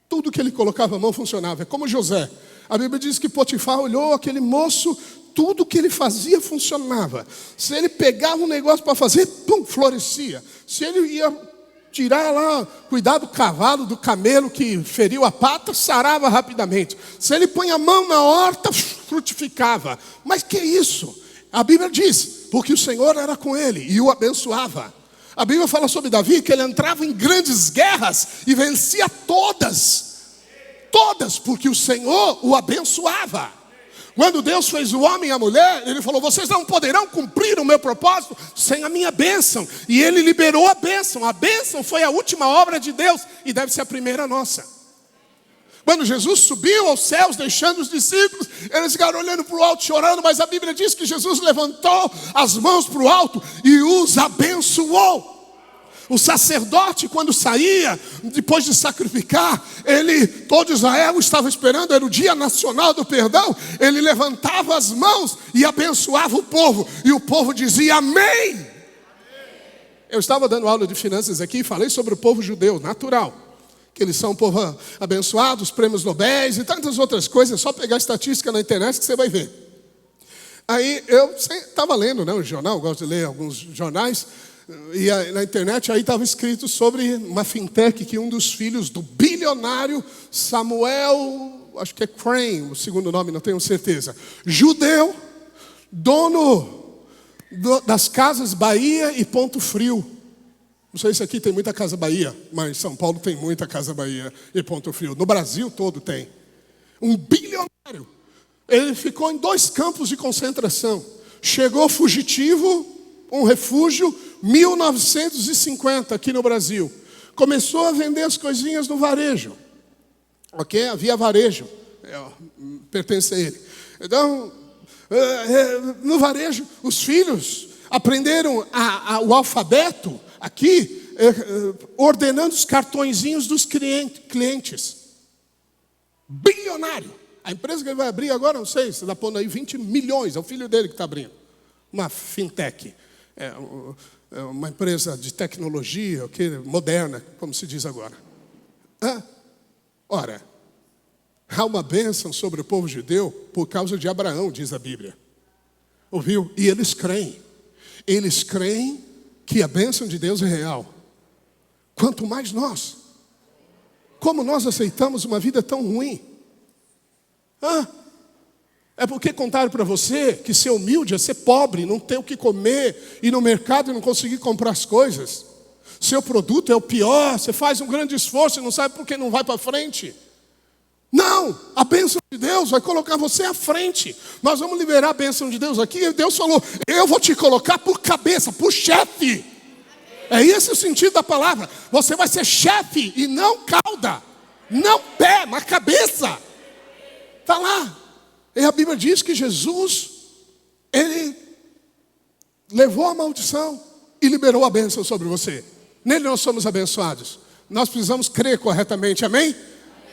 Tudo que ele colocava a mão funcionava. É como José. A Bíblia diz que Potifar olhou aquele moço, tudo que ele fazia funcionava. Se ele pegava um negócio para fazer, pum, florescia. Se ele ia tirar lá, cuidar do cavalo, do camelo que feriu a pata, sarava rapidamente. Se ele põe a mão na horta, frutificava. Mas que isso? A Bíblia diz, porque o Senhor era com ele e o abençoava. A Bíblia fala sobre Davi que ele entrava em grandes guerras e vencia todas. Todas, porque o Senhor o abençoava. Quando Deus fez o homem e a mulher, Ele falou, vocês não poderão cumprir o meu propósito sem a minha bênção. E Ele liberou a bênção. A bênção foi a última obra de Deus e deve ser a primeira nossa. Quando Jesus subiu aos céus, deixando os discípulos, eles ficaram olhando para o alto, chorando, mas a Bíblia diz que Jesus levantou as mãos para o alto e os abençoou. O sacerdote, quando saía, depois de sacrificar, todo Israel estava esperando, era o dia nacional do perdão, ele levantava as mãos e abençoava o povo, e o povo dizia amém. Eu estava dando aula de finanças aqui e falei sobre o povo judeu, natural, que eles são um povo abençoado, os prêmios Nobel e tantas outras coisas, é só pegar estatística na internet que você vai ver. Aí eu estava lendo, né, um jornal, gosto de ler alguns jornais, e na internet aí estava escrito sobre uma fintech que um dos filhos do bilionário Samuel, acho que é Crane, o segundo nome, não tenho certeza, judeu, dono das casas Bahia e Ponto Frio. Não sei se aqui tem muita Casa Bahia, mas São Paulo tem muita Casa Bahia e Ponto Frio. No Brasil todo tem. Um bilionário. Ele ficou em 2 campos de concentração. Chegou fugitivo, um refúgio, 1950 aqui no Brasil. Começou a vender as coisinhas no varejo. Ok? Havia varejo. Pertence a ele. Então, no varejo, os filhos aprenderam o alfabeto aqui, ordenando os cartõezinhos dos clientes. Bilionário. A empresa que ele vai abrir agora, não sei, você está pondo aí 20 milhões, é o filho dele que está abrindo. Uma fintech. É uma empresa de tecnologia, moderna, como se diz agora. Ora, há uma bênção sobre o povo judeu por causa de Abraão, diz a Bíblia. Ouviu? E eles creem. Eles creem que a bênção de Deus é real. Quanto mais nós. Como nós aceitamos uma vida tão ruim? É porque contaram para você que ser humilde é ser pobre, não ter o que comer, ir no mercado e não conseguir comprar as coisas. Seu produto é o pior, você faz um grande esforço e não sabe por que não vai para frente. Não, a bênção de Deus vai colocar você à frente. Nós vamos liberar a bênção de Deus aqui. E Deus falou, eu vou te colocar por cabeça, por chefe. É esse o sentido da palavra. Você vai ser chefe e não cauda. Não pé, mas cabeça. Está lá. E a Bíblia diz que Jesus, Ele levou a maldição e liberou a bênção sobre você. Nele nós somos abençoados. Nós precisamos crer corretamente, amém?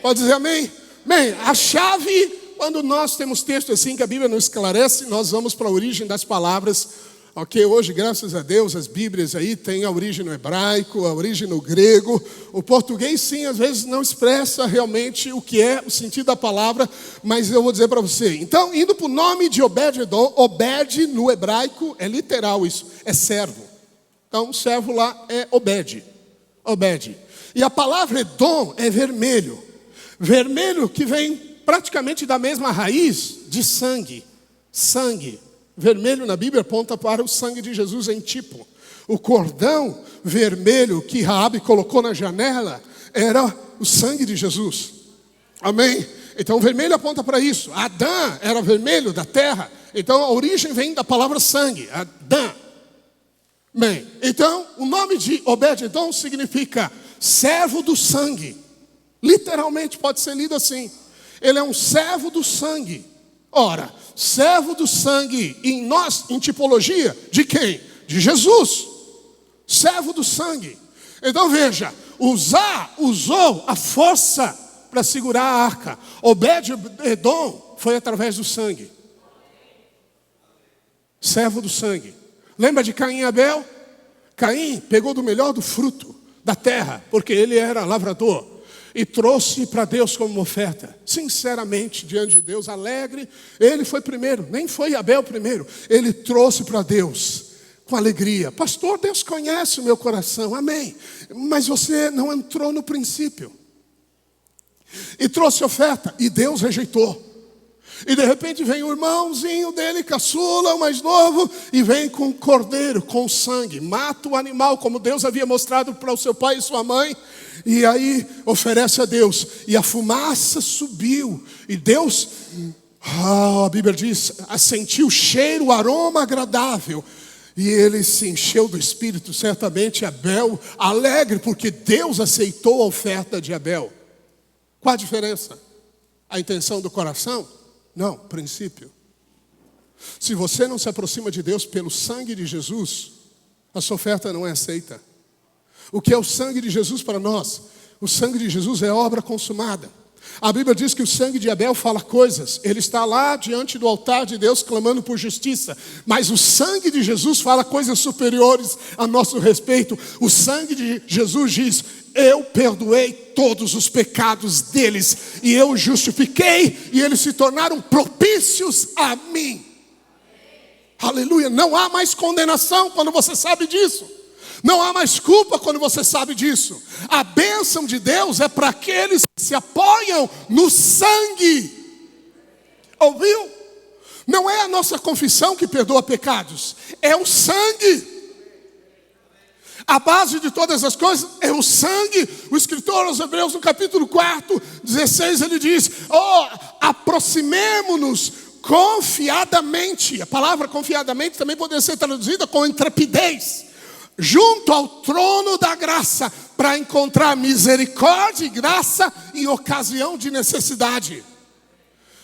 Pode dizer amém? Bem, a chave, quando nós temos texto assim que a Bíblia nos esclarece, nós vamos para a origem das palavras. Ok, hoje, graças a Deus, as Bíblias aí têm a origem no hebraico, a origem no grego. O português, sim, às vezes não expressa realmente o que é o sentido da palavra, mas eu vou dizer para você. Então, indo para o nome de Obed-edom, Obed no hebraico é literal isso, é servo. Então, o servo lá é Obed. Obed. E a palavra Edom é vermelho. Vermelho que vem praticamente da mesma raiz de sangue. Sangue. Vermelho na Bíblia aponta para o sangue de Jesus em tipo. O cordão vermelho que Raabe colocou na janela era o sangue de Jesus. Amém? Então o vermelho aponta para isso. Adão era vermelho da terra. Então a origem vem da palavra sangue. Adão. Bem, então o nome de Obed-edom significa servo do sangue. Literalmente pode ser lido assim. Ele é um servo do sangue. Ora, servo do sangue em tipologia de quem? De Jesus. Servo do sangue. Então veja, usou a força para segurar a arca. Obed-edom foi através do sangue. Servo do sangue. Lembra de Caim e Abel? Caim pegou do melhor do fruto da terra, porque ele era lavrador, e trouxe para Deus como oferta. Sinceramente, diante de Deus, alegre. Ele foi primeiro, nem foi Abel primeiro. Ele trouxe para Deus com alegria. Pastor, Deus conhece o meu coração, amém. Mas você não entrou no princípio. E trouxe oferta, e Deus rejeitou. E de repente vem o irmãozinho dele, caçula, o mais novo, e vem com o cordeiro, com sangue. Mata o animal, como Deus havia mostrado para o seu pai e sua mãe. E aí oferece a Deus. E a fumaça subiu. E Deus, a Bíblia diz, sentiu o cheiro, o aroma agradável. E ele se encheu do Espírito. Certamente Abel, alegre, porque Deus aceitou a oferta de Abel. Qual a diferença? A intenção do coração? Não, princípio. Se você não se aproxima de Deus pelo sangue de Jesus, a sua oferta não é aceita. O que é o sangue de Jesus para nós? O sangue de Jesus é obra consumada. A Bíblia diz que o sangue de Abel fala coisas. Ele está lá diante do altar de Deus clamando por justiça. Mas o sangue de Jesus fala coisas superiores a nosso respeito. O sangue de Jesus diz: eu perdoei todos os pecados deles, e eu justifiquei, e eles se tornaram propícios a mim. Aleluia. Não há mais condenação quando você sabe disso. Não há mais culpa quando você sabe disso. A bênção de Deus é para aqueles que se apoiam no sangue. Ouviu? Não é a nossa confissão que perdoa pecados, é o sangue. A base de todas as coisas é o sangue. O escritor aos Hebreus, no capítulo 4, 16, ele diz: aproximemo-nos confiadamente. A palavra confiadamente também pode ser traduzida com intrepidez, junto ao trono da graça, para encontrar misericórdia e graça em ocasião de necessidade.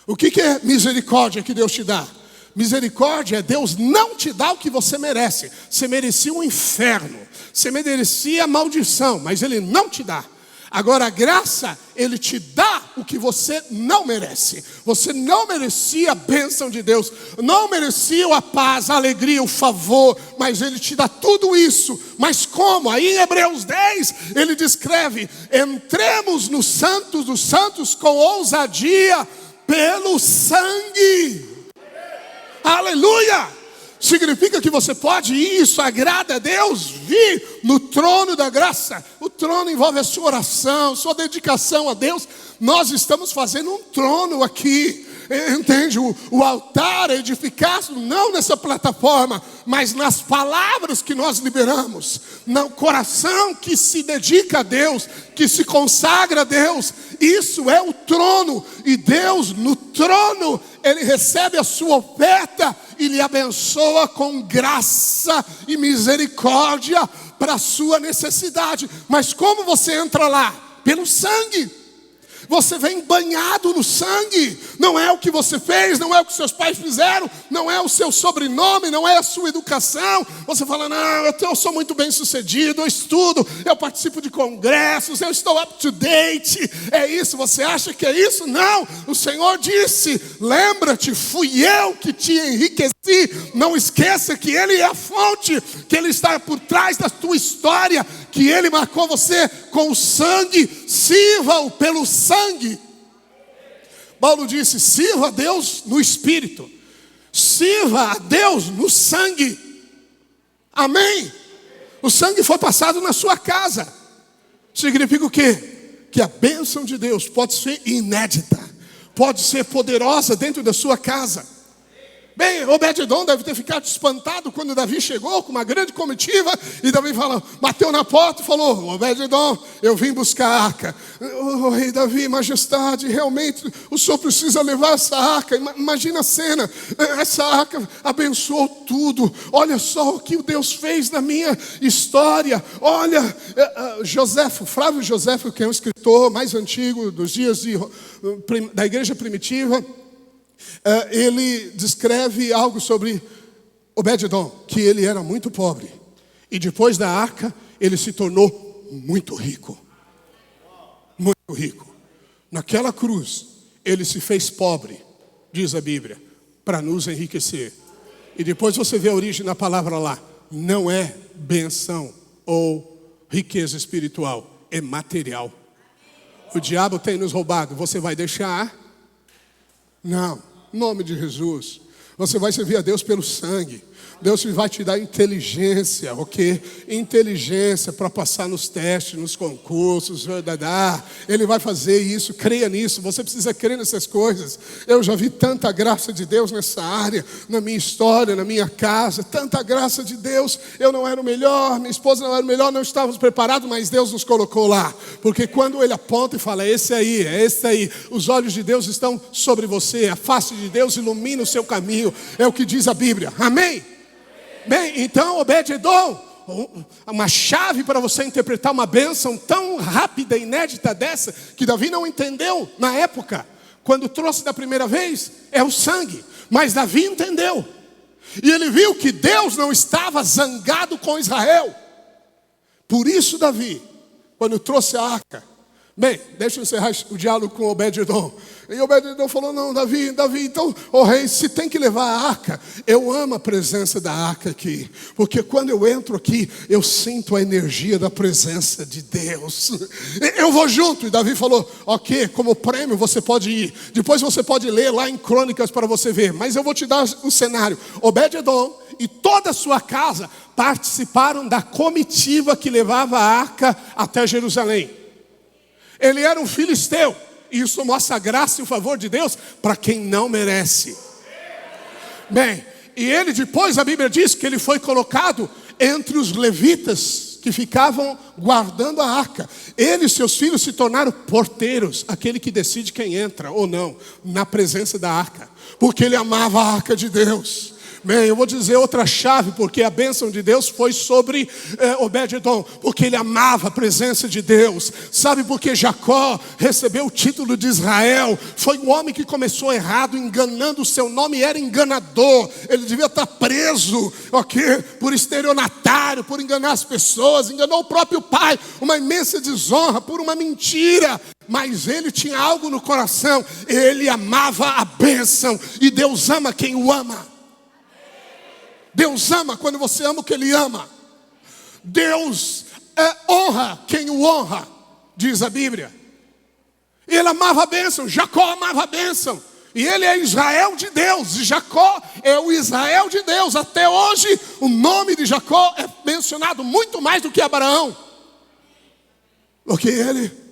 O que é misericórdia que Deus te dá? Misericórdia é Deus não te dá o que você merece. Você merecia um inferno, você merecia maldição, mas Ele não te dá. Agora a graça, Ele te dá o que você não merece. Você não merecia a bênção de Deus, não merecia a paz, a alegria, o favor, mas Ele te dá tudo isso. Mas como? Aí em Hebreus 10, ele descreve: entremos no Santo dos Santos com ousadia pelo sangue. Aleluia! Significa que você pode, e isso agrada a Deus, vir no trono da graça. O trono envolve a sua oração, sua dedicação a Deus. Nós estamos fazendo um trono aqui, entende? O altar é edificado não nessa plataforma, mas nas palavras que nós liberamos, no coração que se dedica a Deus, que se consagra a Deus. Isso é o trono, e Deus no trono, Ele recebe a sua oferta e lhe abençoa com graça e misericórdia para a sua necessidade. Mas como você entra lá? Pelo sangue. Você vem banhado no sangue. Não é o que você fez, não é o que seus pais fizeram, não é o seu sobrenome, não é a sua educação. Você fala: não, eu sou muito bem sucedido, eu estudo, eu participo de congressos, eu estou up to date. É isso, você acha que é isso? Não, o Senhor disse: lembra-te, fui eu que te enriqueci. Não esqueça que Ele é a fonte, que Ele está por trás da tua história, que Ele marcou você com o sangue. Sirva-o pelo sangue. Paulo disse: sirva a Deus no Espírito, sirva a Deus no sangue. Amém? O sangue foi passado na sua casa. Significa o quê? Que a bênção de Deus pode ser inédita, pode ser poderosa dentro da sua casa. Bem, Obed-edom deve ter ficado espantado quando Davi chegou com uma grande comitiva. E Davi bateu na porta e falou: Obed-edom, eu vim buscar a arca. Oh, rei Davi, majestade, realmente o senhor precisa levar essa arca. Imagina a cena, essa arca abençoou tudo. Olha só o que o Deus fez na minha história. Olha, Flávio Joséfo, que é um escritor mais antigo dos dias da igreja primitiva, ele descreve algo sobre Obed-edom, que ele era muito pobre. E depois da arca, ele se tornou muito rico. Muito rico. Naquela cruz, ele se fez pobre, diz a Bíblia, para nos enriquecer. E depois você vê a origem da palavra lá. Não é benção ou riqueza espiritual, é material. O diabo tem nos roubado. Você vai deixar? Não. Em nome de Jesus. Você vai servir a Deus pelo sangue. Deus vai te dar inteligência, ok? Inteligência para passar nos testes, nos concursos. Ele vai fazer isso, creia nisso. Você precisa crer nessas coisas. Eu já vi tanta graça de Deus nessa área, na minha história, na minha casa. Tanta graça de Deus. Eu não era o melhor, minha esposa não era o melhor, não estávamos preparados, mas Deus nos colocou lá. Porque quando Ele aponta e fala: é esse aí, os olhos de Deus estão sobre você, a face de Deus ilumina o seu caminho. É o que diz a Bíblia. Amém? Bem, então Obed-edom, uma chave para você interpretar uma bênção tão rápida e inédita dessa, que Davi não entendeu na época, quando trouxe da primeira vez, é o sangue. Mas Davi entendeu. E ele viu que Deus não estava zangado com Israel. Por isso Davi, quando trouxe a arca, bem, deixa eu encerrar o diálogo com Obed-edom. E Obed-edom falou: não, Davi, então, rei, se tem que levar a arca, eu amo a presença da arca aqui. Porque quando eu entro aqui, eu sinto a energia da presença de Deus. Eu vou junto. E Davi falou: ok, como prêmio você pode ir. Depois você pode ler lá em Crônicas para você ver. Mas eu vou te dar o cenário. Obed-edom e toda a sua casa participaram da comitiva que levava a arca até Jerusalém. Ele era um filisteu. E isso mostra a graça e o favor de Deus para quem não merece. Bem, e ele depois, a Bíblia diz que ele foi colocado entre os levitas que ficavam guardando a arca. Ele e seus filhos se tornaram porteiros, aquele que decide quem entra ou não na presença da arca, porque ele amava a arca de Deus. Bem, eu vou dizer outra chave, porque a bênção de Deus foi sobre Obed-edom, porque ele amava a presença de Deus. Sabe por que Jacó recebeu o título de Israel? Foi um homem que começou errado, enganando, o seu nome era enganador. Ele devia estar preso, ok? Por estelionatário, por enganar as pessoas. Enganou o próprio pai, uma imensa desonra, por uma mentira. Mas ele tinha algo no coração, ele amava a bênção. E Deus ama quem o ama. Deus ama quando você ama o que Ele ama. Deus honra quem o honra, diz a Bíblia. Ele amava a bênção, Jacó amava a bênção. E ele é Israel de Deus, e Jacó é o Israel de Deus. Até hoje o nome de Jacó é mencionado muito mais do que Abraão. Porque ele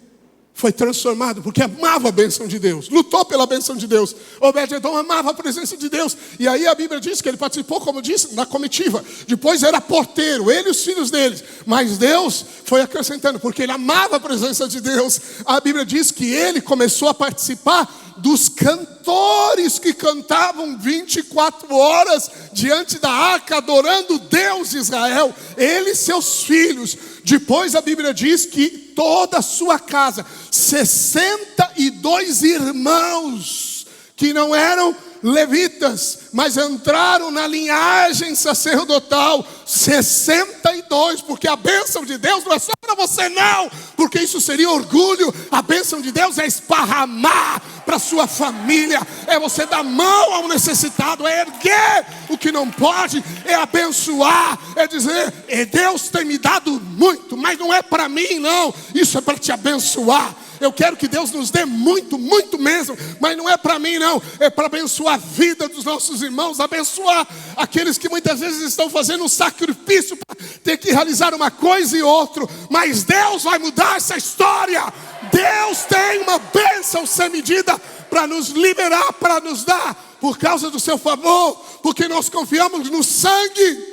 foi transformado, porque amava a bênção de Deus, lutou pela bênção de Deus. Obed-edom amava a presença de Deus. E aí a Bíblia diz que ele participou, como disse, na comitiva. Depois era porteiro, ele e os filhos deles. Mas Deus foi acrescentando, porque ele amava a presença de Deus. A Bíblia diz que ele começou a participar dos cantores que cantavam 24 horas diante da arca, adorando Deus de Israel, ele e seus filhos. Depois a Bíblia diz que toda a sua casa, 62 irmãos que não eram levitas, mas entraram na linhagem sacerdotal, 62, porque a bênção de Deus não é só para você não, porque isso seria orgulho. A bênção de Deus é esparramar para sua família, é você dar mão ao necessitado, é erguer o que não pode, é abençoar, é dizer: Deus tem me dado muito, mas não é para mim não, isso é para te abençoar. Eu quero que Deus nos dê muito, muito mesmo, mas não é para mim não, é para abençoar a vida dos nossos irmãos, abençoar aqueles que muitas vezes estão fazendo um sacrifício para ter que realizar uma coisa e outra. Mas Deus vai mudar essa história. Deus tem uma bênção sem medida para nos liberar, para nos dar por causa do seu favor, porque nós confiamos no sangue.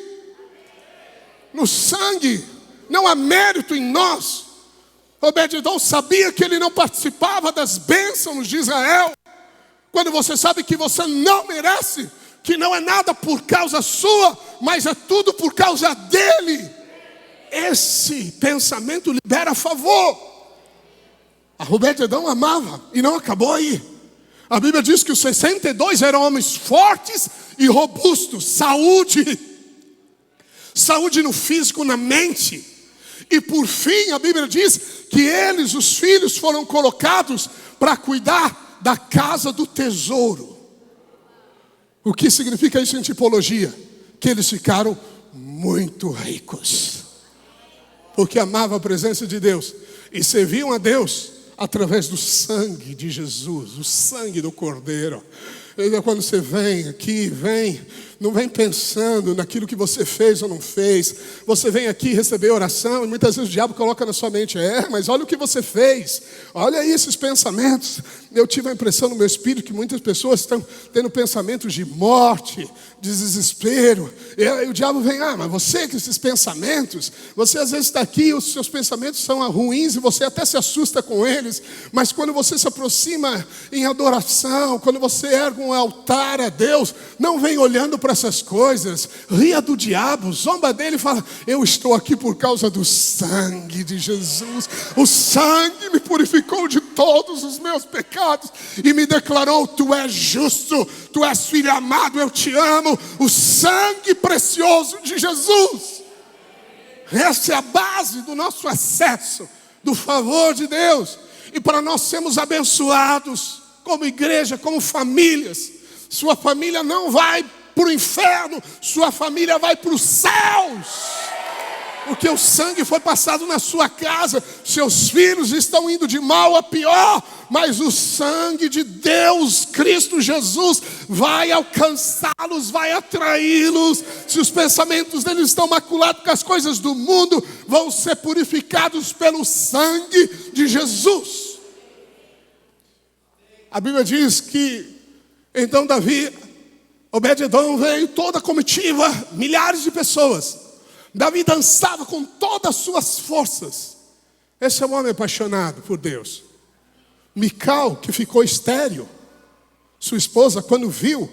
No sangue. Não há mérito em nós. Obed-edom sabia que ele não participava das bênçãos de Israel. Quando você sabe que você não merece, que não é nada por causa sua, mas é tudo por causa dele, esse pensamento libera favor. A Obed-edom amava, e não acabou aí. A Bíblia diz que os 62 eram homens fortes e robustos. Saúde no físico, na mente. E por fim, a Bíblia diz que eles, os filhos, foram colocados para cuidar da casa do tesouro. O que significa isso em tipologia? Que eles ficaram muito ricos, porque amavam a presença de Deus e serviam a Deus através do sangue de Jesus, o sangue do Cordeiro. Então, quando você vem aqui, não vem pensando naquilo que você fez ou não fez. Você vem aqui receber oração e muitas vezes o diabo coloca na sua mente: mas olha o que você fez, olha aí esses pensamentos. Eu tive a impressão no meu espírito que muitas pessoas estão tendo pensamentos de morte, de desespero. E o diabo vem: mas você com esses pensamentos, você às vezes está aqui, os seus pensamentos são ruins e você até se assusta com eles. Mas quando você se aproxima em adoração, quando você ergue um altar a Deus, não vem olhando para essas coisas, ria do diabo, zomba dele e fala: eu estou aqui por causa do sangue de Jesus. O sangue me purificou de todos os meus pecados e me declarou: tu és justo, tu és filho amado, eu te amo. O sangue precioso de Jesus. Essa é a base do nosso acesso, do favor de Deus. E para nós sermos abençoados como igreja, como famílias, sua família não vai para o inferno, sua família vai para os céus. Porque o sangue foi passado na sua casa. Seus filhos estão indo de mal a pior, mas o sangue de Deus, Cristo Jesus, vai alcançá-los, vai atraí-los. Se os pensamentos deles estão maculados com as coisas do mundo, vão ser purificados pelo sangue de Jesus. A Bíblia diz que então Davi, Obed-edom veio, toda a comitiva, milhares de pessoas. Davi dançava com todas as suas forças. Esse é um homem apaixonado por Deus. Mical, que ficou estéril, sua esposa, quando viu,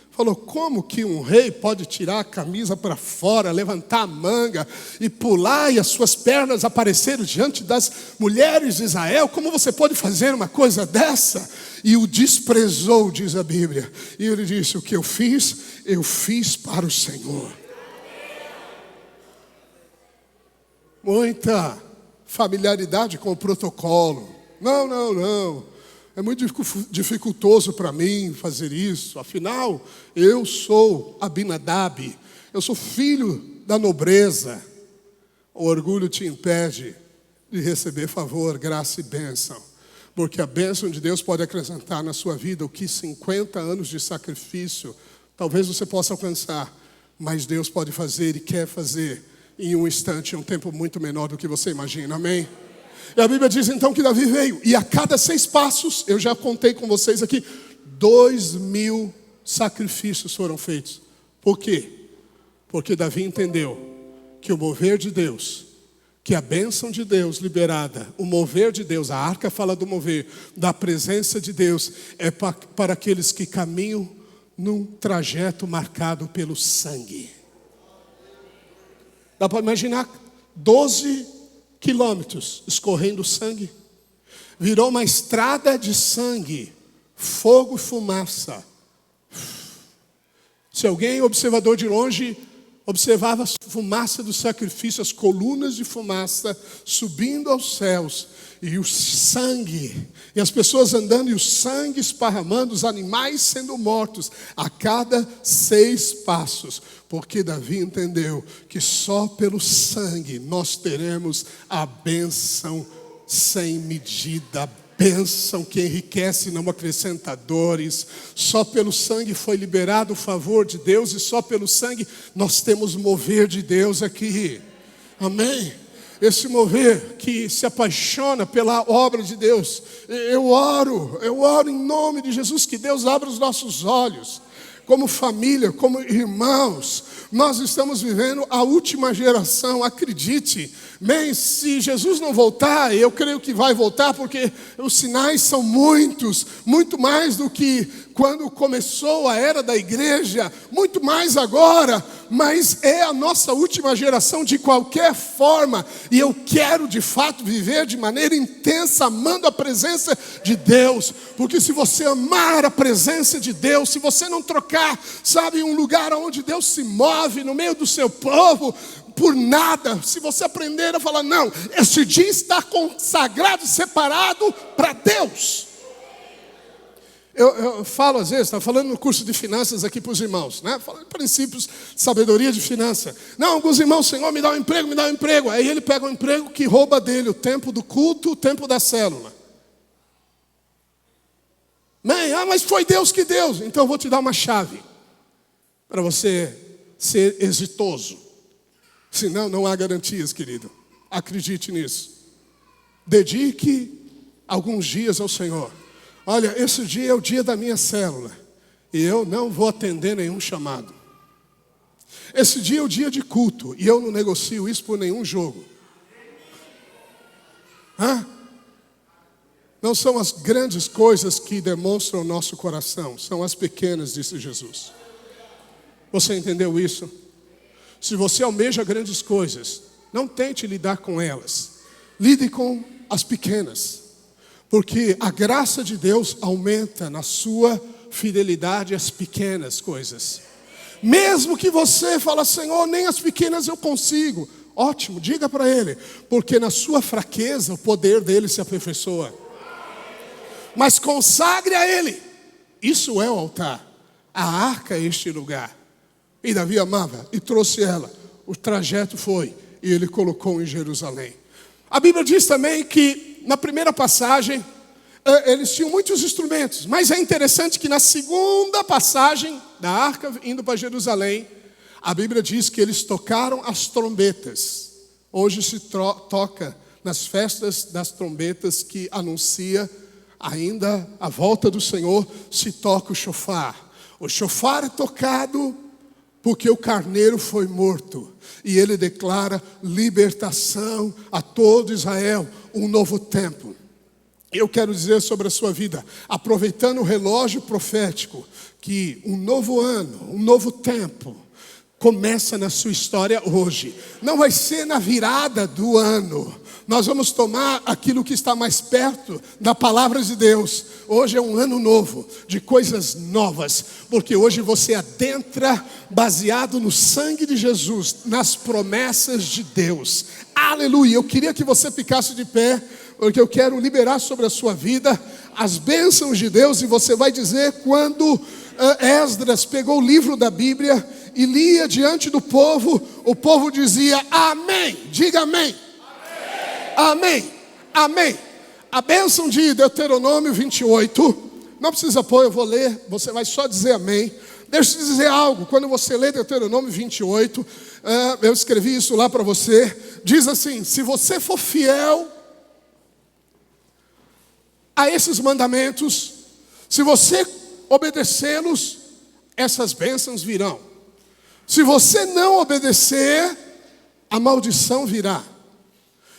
falou: como que um rei pode tirar a camisa para fora, levantar a manga e pular e as suas pernas aparecerem diante das mulheres de Israel? Como você pode fazer uma coisa dessa? E o desprezou, diz a Bíblia. E ele disse: o que eu fiz para o Senhor. Muita familiaridade com o protocolo. Não. É muito dificultoso para mim fazer isso. Afinal, eu sou Abinadab. Eu sou filho da nobreza. O orgulho te impede de receber favor, graça e bênção. Porque a bênção de Deus pode acrescentar na sua vida o que 50 anos de sacrifício talvez você possa alcançar. Mas Deus pode fazer e quer fazer em um instante, em um tempo muito menor do que você imagina, amém? E a Bíblia diz então que Davi veio, e a cada 6 passos, eu já contei com vocês aqui, 2.000 sacrifícios foram feitos. Por quê? Porque Davi entendeu que o mover de Deus, que a bênção de Deus liberada, o mover de Deus, a arca fala do mover, da presença de Deus, é para aqueles que caminham num trajeto marcado pelo sangue. Dá para imaginar 12 quilômetros escorrendo sangue. Virou uma estrada de sangue, fogo e fumaça. Se alguém, observador de longe, observava a fumaça do sacrifício, as colunas de fumaça subindo aos céus, e o sangue, e as pessoas andando, e o sangue esparramando, os animais sendo mortos a cada 6 passos. Porque Davi entendeu que só pelo sangue nós teremos a bênção sem medida, a bênção que enriquece e não acrescenta dores. Só pelo sangue foi liberado o favor de Deus, e só pelo sangue nós temos mover de Deus aqui. Amém? Esse mover que se apaixona pela obra de Deus. Eu oro em nome de Jesus, que Deus abra os nossos olhos. como família, como irmãos. Nós estamos vivendo a última geração, acredite. Bem, se Jesus não voltar, eu creio que vai voltar, porque os sinais são muitos, muito mais do que quando começou a era da igreja, muito mais agora, mas é a nossa última geração de qualquer forma, e eu quero de fato viver de maneira intensa, amando a presença de Deus, porque se você amar a presença de Deus, se você não trocar, sabe, um lugar onde Deus se move no meio do seu povo, por nada, se você aprender a falar, não, esse dia está consagrado e separado para Deus. Eu falo às vezes, estava falando no curso de finanças aqui para os irmãos, né? Falando de princípios de sabedoria de finança. Não, alguns irmãos, Senhor, me dá um emprego, me dá um emprego. Aí ele pega um emprego que rouba dele o tempo do culto, o tempo da célula. Mas foi Deus que deu. Então eu vou te dar uma chave para você ser exitoso. Senão não há garantias, querido. Acredite nisso. Dedique alguns dias ao Senhor. Olha, esse dia é o dia da minha célula, e eu não vou atender nenhum chamado. Esse dia é o dia de culto, e eu não negocio isso por nenhum jogo. Não são as grandes coisas que demonstram o nosso coração, são as pequenas, disse Jesus. Você entendeu isso? Se você almeja grandes coisas, não tente lidar com elas. Lide com as pequenas. Porque a graça de Deus aumenta na sua fidelidade às pequenas coisas. Mesmo que você fale, Senhor, nem as pequenas eu consigo. Ótimo, diga para Ele. Porque na sua fraqueza o poder dele se aperfeiçoa. Mas consagre a Ele. Isso é o altar. A arca é este lugar. E Davi amava e trouxe ela. O trajeto foi e ele colocou em Jerusalém. A Bíblia diz também que na primeira passagem eles tinham muitos instrumentos. Mas é interessante que na segunda passagem da arca indo para Jerusalém, a Bíblia diz que eles tocaram as trombetas. Hoje se toca nas festas das trombetas que anuncia ainda a volta do Senhor, se toca o shofar. O shofar é tocado porque o carneiro foi morto. E ele declara libertação a todo Israel, um novo tempo. Eu quero dizer sobre a sua vida, aproveitando o relógio profético, que um novo ano, um novo tempo, começa na sua história hoje. Não vai ser na virada do ano. Nós vamos tomar aquilo que está mais perto da palavra de Deus. Hoje é um ano novo, de coisas novas, porque hoje você adentra baseado no sangue de Jesus, nas promessas de Deus. Aleluia! Eu queria que você ficasse de pé, porque eu quero liberar sobre a sua vida as bênçãos de Deus, e você vai dizer quando Esdras pegou o livro da Bíblia e lia diante do povo, o povo dizia amém. Diga amém. Amém, amém. A bênção de Deuteronômio 28, não precisa pôr, eu vou ler, você vai só dizer amém. Deixa eu te dizer algo, quando você lê Deuteronômio 28, eu escrevi isso lá para você, diz assim, se você for fiel a esses mandamentos, se você obedecê-los, essas bênçãos virão. Se você não obedecer, a maldição virá.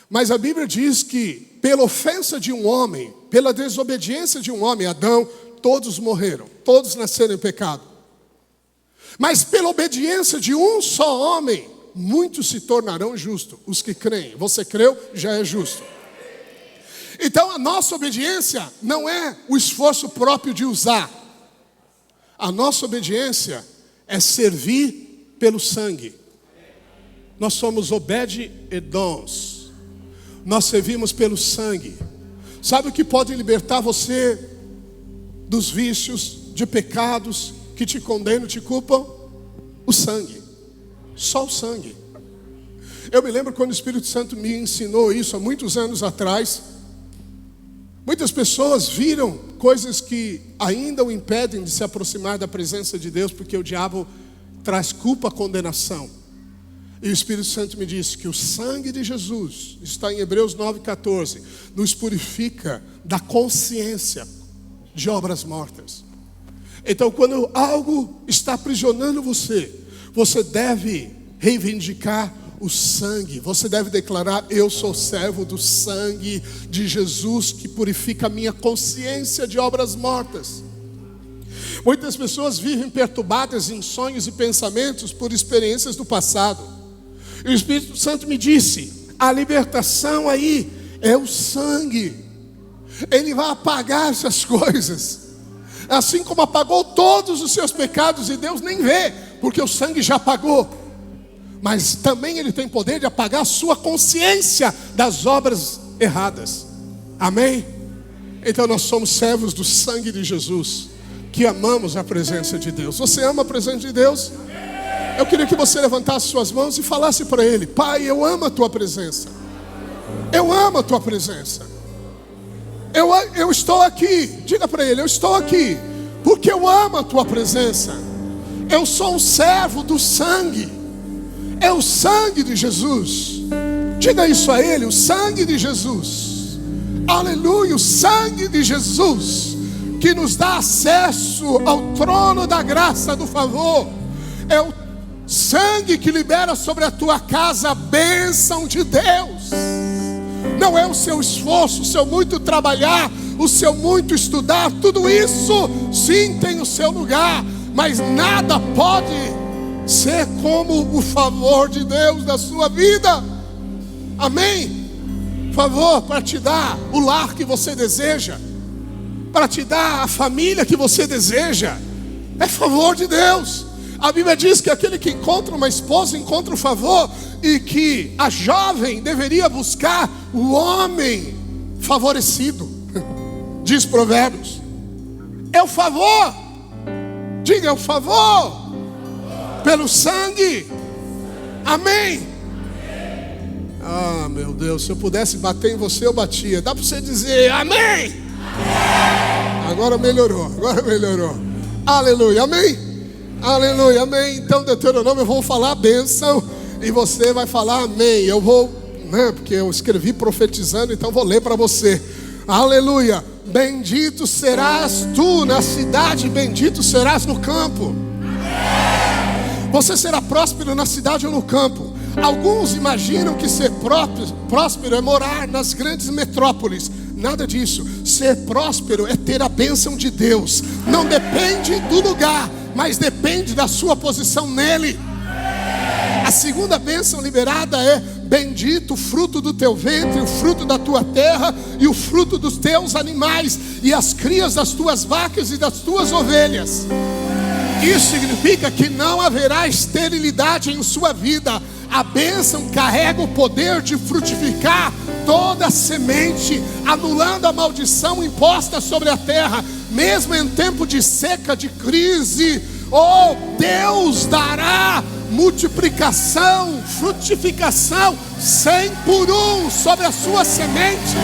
Mas a Bíblia diz que pela ofensa de um homem, pela desobediência de um homem, Adão, todos morreram, todos nasceram em pecado. Mas pela obediência de um só homem, muitos se tornarão justos, os que creem. Você creu, já é justo. Então a nossa obediência não é o esforço próprio de usar. A nossa obediência é servir pelo sangue. Nós somos Obed-edoms. Nós servimos pelo sangue. Sabe o que pode libertar você dos vícios, de pecados que te condenam, te culpam? O sangue. Só o sangue. Eu me lembro quando o Espírito Santo me ensinou isso há muitos anos atrás. Muitas pessoas viram coisas que ainda o impedem de se aproximar da presença de Deus, porque o diabo traz culpa, condenação. E o Espírito Santo me disse que o sangue de Jesus, está em Hebreus 9,14, nos purifica da consciência de obras mortas. Então, quando algo está aprisionando você, você deve reivindicar o sangue. Você deve declarar: eu sou servo do sangue de Jesus, que purifica a minha consciência de obras mortas. Muitas pessoas vivem perturbadas em sonhos e pensamentos por experiências do passado. E o Espírito Santo me disse: a libertação aí é o sangue. Ele vai apagar essas coisas, assim como apagou todos os seus pecados, e Deus nem vê, porque o sangue já apagou. Mas também Ele tem poder de apagar a sua consciência das obras erradas. Amém? Então nós somos servos do sangue de Jesus, que amamos a presença de Deus. Você ama a presença de Deus? Eu queria que você levantasse suas mãos e falasse para Ele: Pai, eu amo a Tua presença. Eu amo a Tua presença. Eu estou aqui. Diga para Ele: eu estou aqui porque eu amo a Tua presença. Eu sou um servo do sangue. É o sangue de Jesus. Diga isso a Ele: o sangue de Jesus. Aleluia, o sangue de Jesus, que nos dá acesso ao trono da graça, do favor. É o sangue que libera sobre a tua casa a bênção de Deus. Não é o seu esforço, o seu muito trabalhar, o seu muito estudar. Tudo isso sim tem o seu lugar, mas nada pode ser como o favor de Deus na sua vida. Amém? Favor para te dar o lar que você deseja, para te dar a família que você deseja, é favor de Deus. A Bíblia diz que aquele que encontra uma esposa encontra o favor, e que a jovem deveria buscar o homem favorecido. Diz Provérbios. É o favor. Diga: é o favor pelo sangue. Amém. Ah, meu Deus, se eu pudesse bater em você, eu batia. Dá para você dizer amém? Agora melhorou, agora melhorou. Aleluia, amém? Aleluia, amém. Então, Deuteronômio, eu vou falar a bênção e você vai falar amém. Eu vou, porque eu escrevi profetizando, então vou ler para você. Aleluia. Bendito serás tu na cidade, bendito serás no campo. Você será próspero na cidade ou no campo. Alguns imaginam que ser próspero é morar nas grandes metrópoles. Nada disso. Ser próspero é ter a bênção de Deus. Não depende do lugar, mas depende da sua posição nele. A segunda bênção liberada é: bendito o fruto do teu ventre, o fruto da tua terra e o fruto dos teus animais, e as crias das tuas vacas e das tuas ovelhas. Isso significa que não haverá esterilidade em sua vida. A bênção carrega o poder de frutificar toda a semente, anulando a maldição imposta sobre a terra, mesmo em tempo de seca, de crise. Oh, Deus dará multiplicação, frutificação 100 por 1 sobre a sua semente.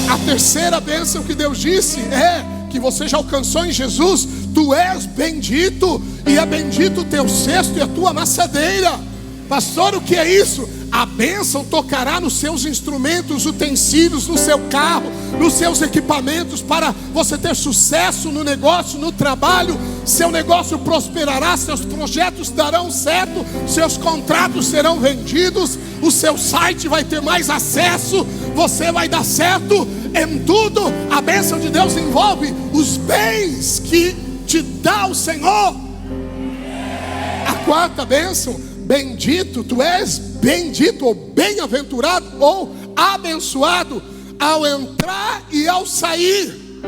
A terceira bênção que Deus disse é que você já alcançou em Jesus. Tu és bendito, e é bendito o teu cesto e a tua amassadeira. Pastor, o que é isso? A bênção tocará nos seus instrumentos, utensílios, no seu carro, nos seus equipamentos, para você ter sucesso no negócio, no trabalho. Seu negócio prosperará, seus projetos darão certo, seus contratos serão vendidos, o seu site vai ter mais acesso, você vai dar certo em tudo. A bênção de Deus envolve os bens que te dá o Senhor. A quarta bênção: bendito, tu és bendito ou bem-aventurado ou abençoado ao entrar e ao sair.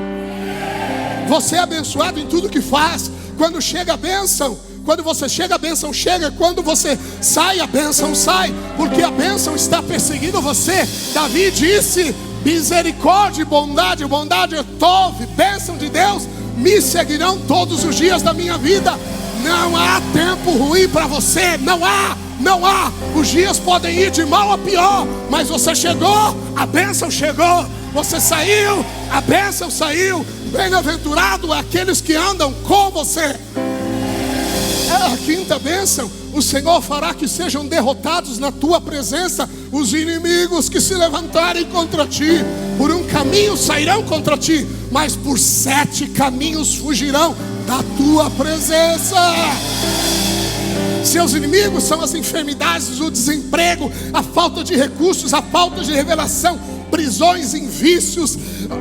Você é abençoado em tudo que faz. Quando chega a bênção, quando você chega, a bênção chega. Quando você sai, a bênção sai, porque a bênção está perseguindo você. Davi disse: misericórdia e bondade, bondade é tov, bênção de Deus me seguirão todos os dias da minha vida. Não há tempo ruim para você, não há. Os dias podem ir de mal a pior, mas você chegou, a bênção chegou. Você saiu, a bênção saiu. Bem-aventurado aqueles que andam com você. A quinta bênção: o Senhor fará que sejam derrotados na tua presença os inimigos que se levantarem contra ti. Por um caminho sairão contra ti, mas por 7 caminhos fugirão da tua presença. Seus inimigos são as enfermidades, o desemprego, a falta de recursos, a falta de revelação, prisões em vícios,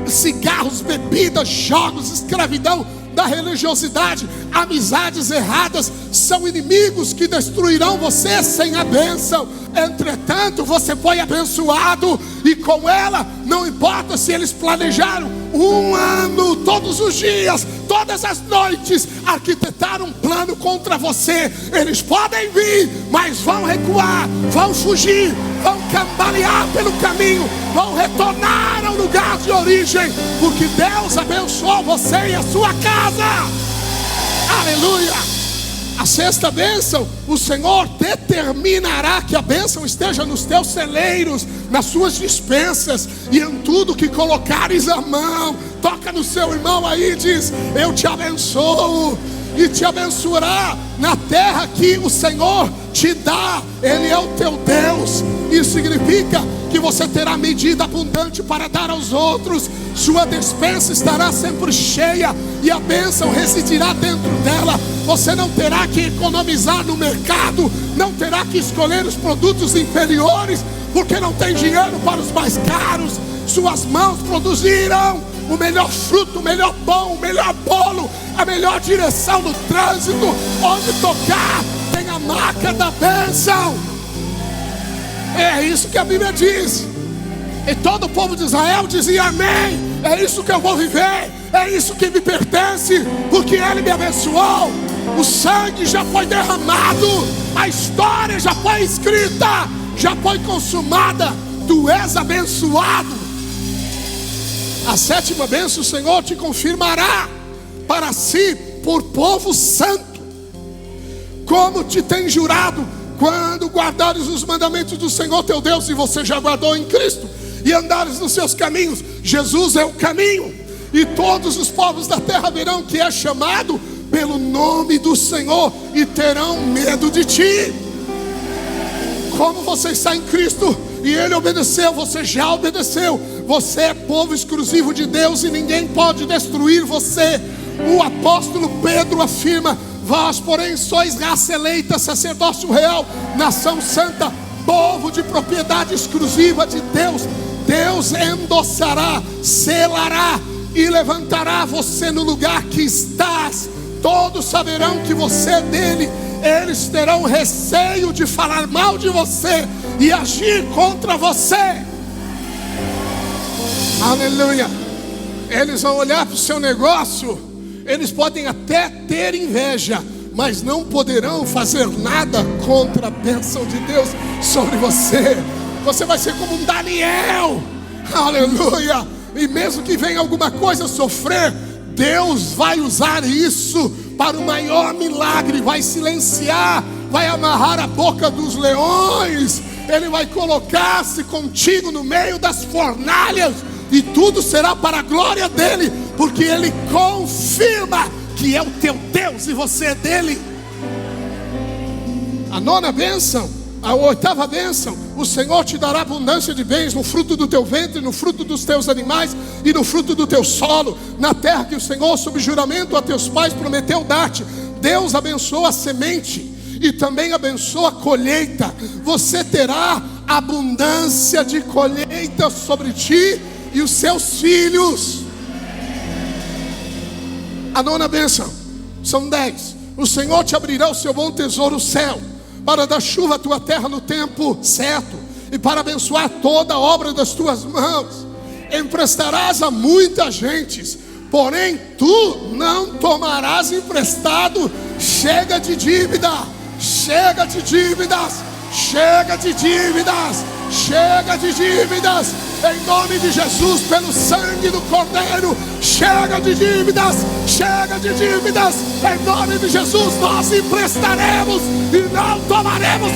cigarros, bebidas, jogos, escravidão da religiosidade, amizades erradas, são inimigos que destruirão você sem a bênção. Entretanto, você foi abençoado, e com ela, não importa se eles planejaram 1 ano, todos os dias, todas as noites, arquitetaram um plano contra você, eles podem vir, mas vão recuar, vão fugir, vão cambalear pelo caminho, vão retornar ao lugar de origem, porque Deus abençoou você e a sua casa. Aleluia! A 6ª bênção, o Senhor determinará que a bênção esteja nos teus celeiros, nas suas dispensas e em tudo que colocares a mão. Toca no seu irmão aí e diz: eu te abençoo, e te abençoará na terra que o Senhor te dá. Ele é o teu Deus. Isso significa que você terá medida abundante para dar aos outros. Sua despensa estará sempre cheia e a bênção residirá dentro dela. Você não terá que economizar no mercado, não terá que escolher os produtos inferiores, porque não tem dinheiro para os mais caros. Suas mãos produzirão o melhor fruto, o melhor pão, o melhor bolo, a melhor direção no trânsito. Onde tocar, tem a marca da bênção. É isso que a Bíblia diz. E todo o povo de Israel dizia: amém, é isso que eu vou viver, é isso que me pertence, porque Ele me abençoou. O sangue já foi derramado, a história já foi escrita, já foi consumada. Tu és abençoado. A 7ª bênção, o Senhor te confirmará para si por povo santo, como te tem jurado, quando guardares os mandamentos do Senhor teu Deus, e você já guardou em Cristo, e andares nos seus caminhos. Jesus é o caminho, e todos os povos da terra verão que é chamado pelo nome do Senhor e terão medo de ti. Como você está em Cristo e Ele obedeceu, você já obedeceu. Você é povo exclusivo de Deus e ninguém pode destruir você. O apóstolo Pedro afirma: vós, porém, sois raça eleita, sacerdócio real, nação santa, povo de propriedade exclusiva de Deus. Deus endossará, selará e levantará você no lugar que estás. Todos saberão que você é dele. Eles terão receio de falar mal de você e agir contra você. Aleluia. Eles vão olhar para o seu negócio. Eles podem até ter inveja, mas não poderão fazer nada contra a bênção de Deus sobre você. Você vai ser como um Daniel. Aleluia. E mesmo que venha alguma coisa sofrer, Deus vai usar isso para o maior milagre. Vai silenciar, vai amarrar a boca dos leões. Ele vai colocar-se contigo no meio das fornalhas, e tudo será para a glória dele, porque ele confirma que é o teu Deus e você é dele. A 9ª bênção, a 8ª bênção: o Senhor te dará abundância de bens no fruto do teu ventre, no fruto dos teus animais e no fruto do teu solo, na terra que o Senhor, sob juramento a teus pais, prometeu dar-te. Deus abençoa a semente e também abençoa a colheita. Você terá abundância de colheita sobre ti e os seus filhos. A 9ª bênção, são 10. O Senhor te abrirá o seu bom tesouro, o céu, para dar chuva à tua terra no tempo certo, e para abençoar toda a obra das tuas mãos. Emprestarás a muitas gentes, porém tu não tomarás emprestado. Chega de dívida, chega de dívidas, chega de dívidas, chega de dívidas. Em nome de Jesus, pelo sangue do Cordeiro, chega de dívidas, chega de dívidas. Em nome de Jesus, nós emprestaremos e não tomaremos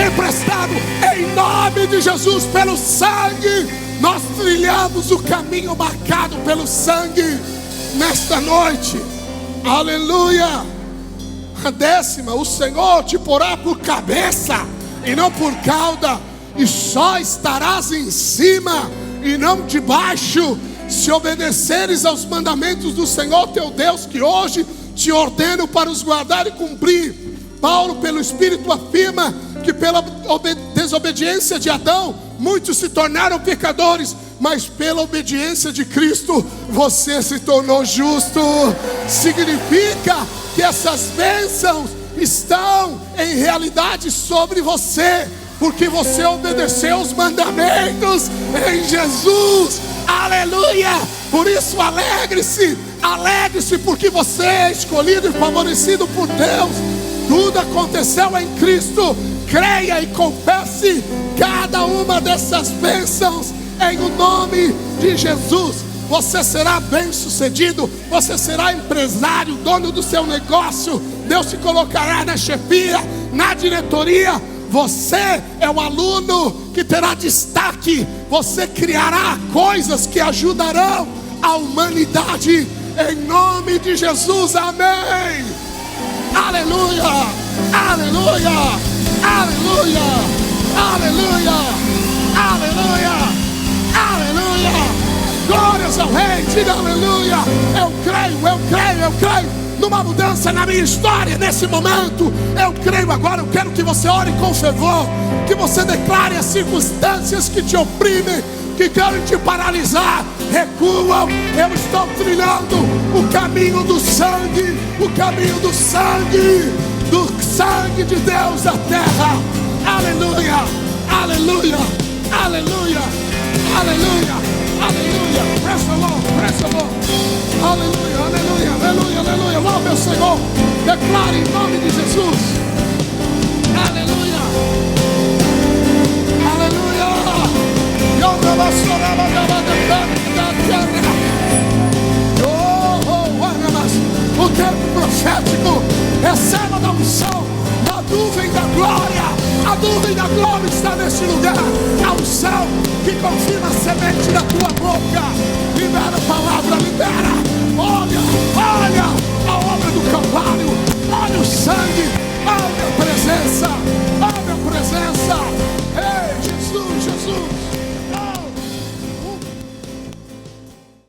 emprestado. Em nome de Jesus, pelo sangue, nós trilhamos o caminho marcado pelo sangue nesta noite. Aleluia. A 10ª, o Senhor te porá por cabeça e não por cauda, e só estarás em cima e não debaixo. se obedeceres aos mandamentos do Senhor teu Deus, que hoje te ordeno para os guardar e cumprir. Paulo, pelo Espírito, afirma que pela desobediência de Adão, muitos se tornaram pecadores, mas pela obediência de Cristo, você se tornou justo. Significa que essas bênçãos estão em realidade sobre você, porque você obedeceu os mandamentos em Jesus. Aleluia! Por isso alegre-se, alegre-se, porque você é escolhido e favorecido por Deus. Tudo aconteceu em Cristo. Creia e confesse cada uma dessas bênçãos em o nome de Jesus. Você será bem-sucedido, você será empresário, dono do seu negócio. Deus te colocará na chefia, na diretoria. Você é um aluno que terá destaque. Você criará coisas que ajudarão a humanidade. Em nome de Jesus, amém. Aleluia, aleluia, aleluia, aleluia, aleluia, aleluia. Glórias ao Rei, diga aleluia. Eu creio numa mudança na minha história nesse momento. Eu creio agora. Eu quero que você ore com fervor, que você declare as circunstâncias que te oprimem, que querem te paralisar, recuam. Eu estou trilhando o caminho do sangue, o caminho do sangue de Deus da terra. Aleluia, aleluia, aleluia, aleluia, aleluia. Press the Lord, press the Lord. Aleluia, aleluia, aleluia, aleluia. Louve ao Senhor. Declare em nome de Jesus. Aleluia, aleluia. O tempo profético, receba da unção, da nuvem da glória. A nuvem da glória está neste lugar. A unção que confirma a semente da tua boca. Libera a palavra, libera. Olha, olha a obra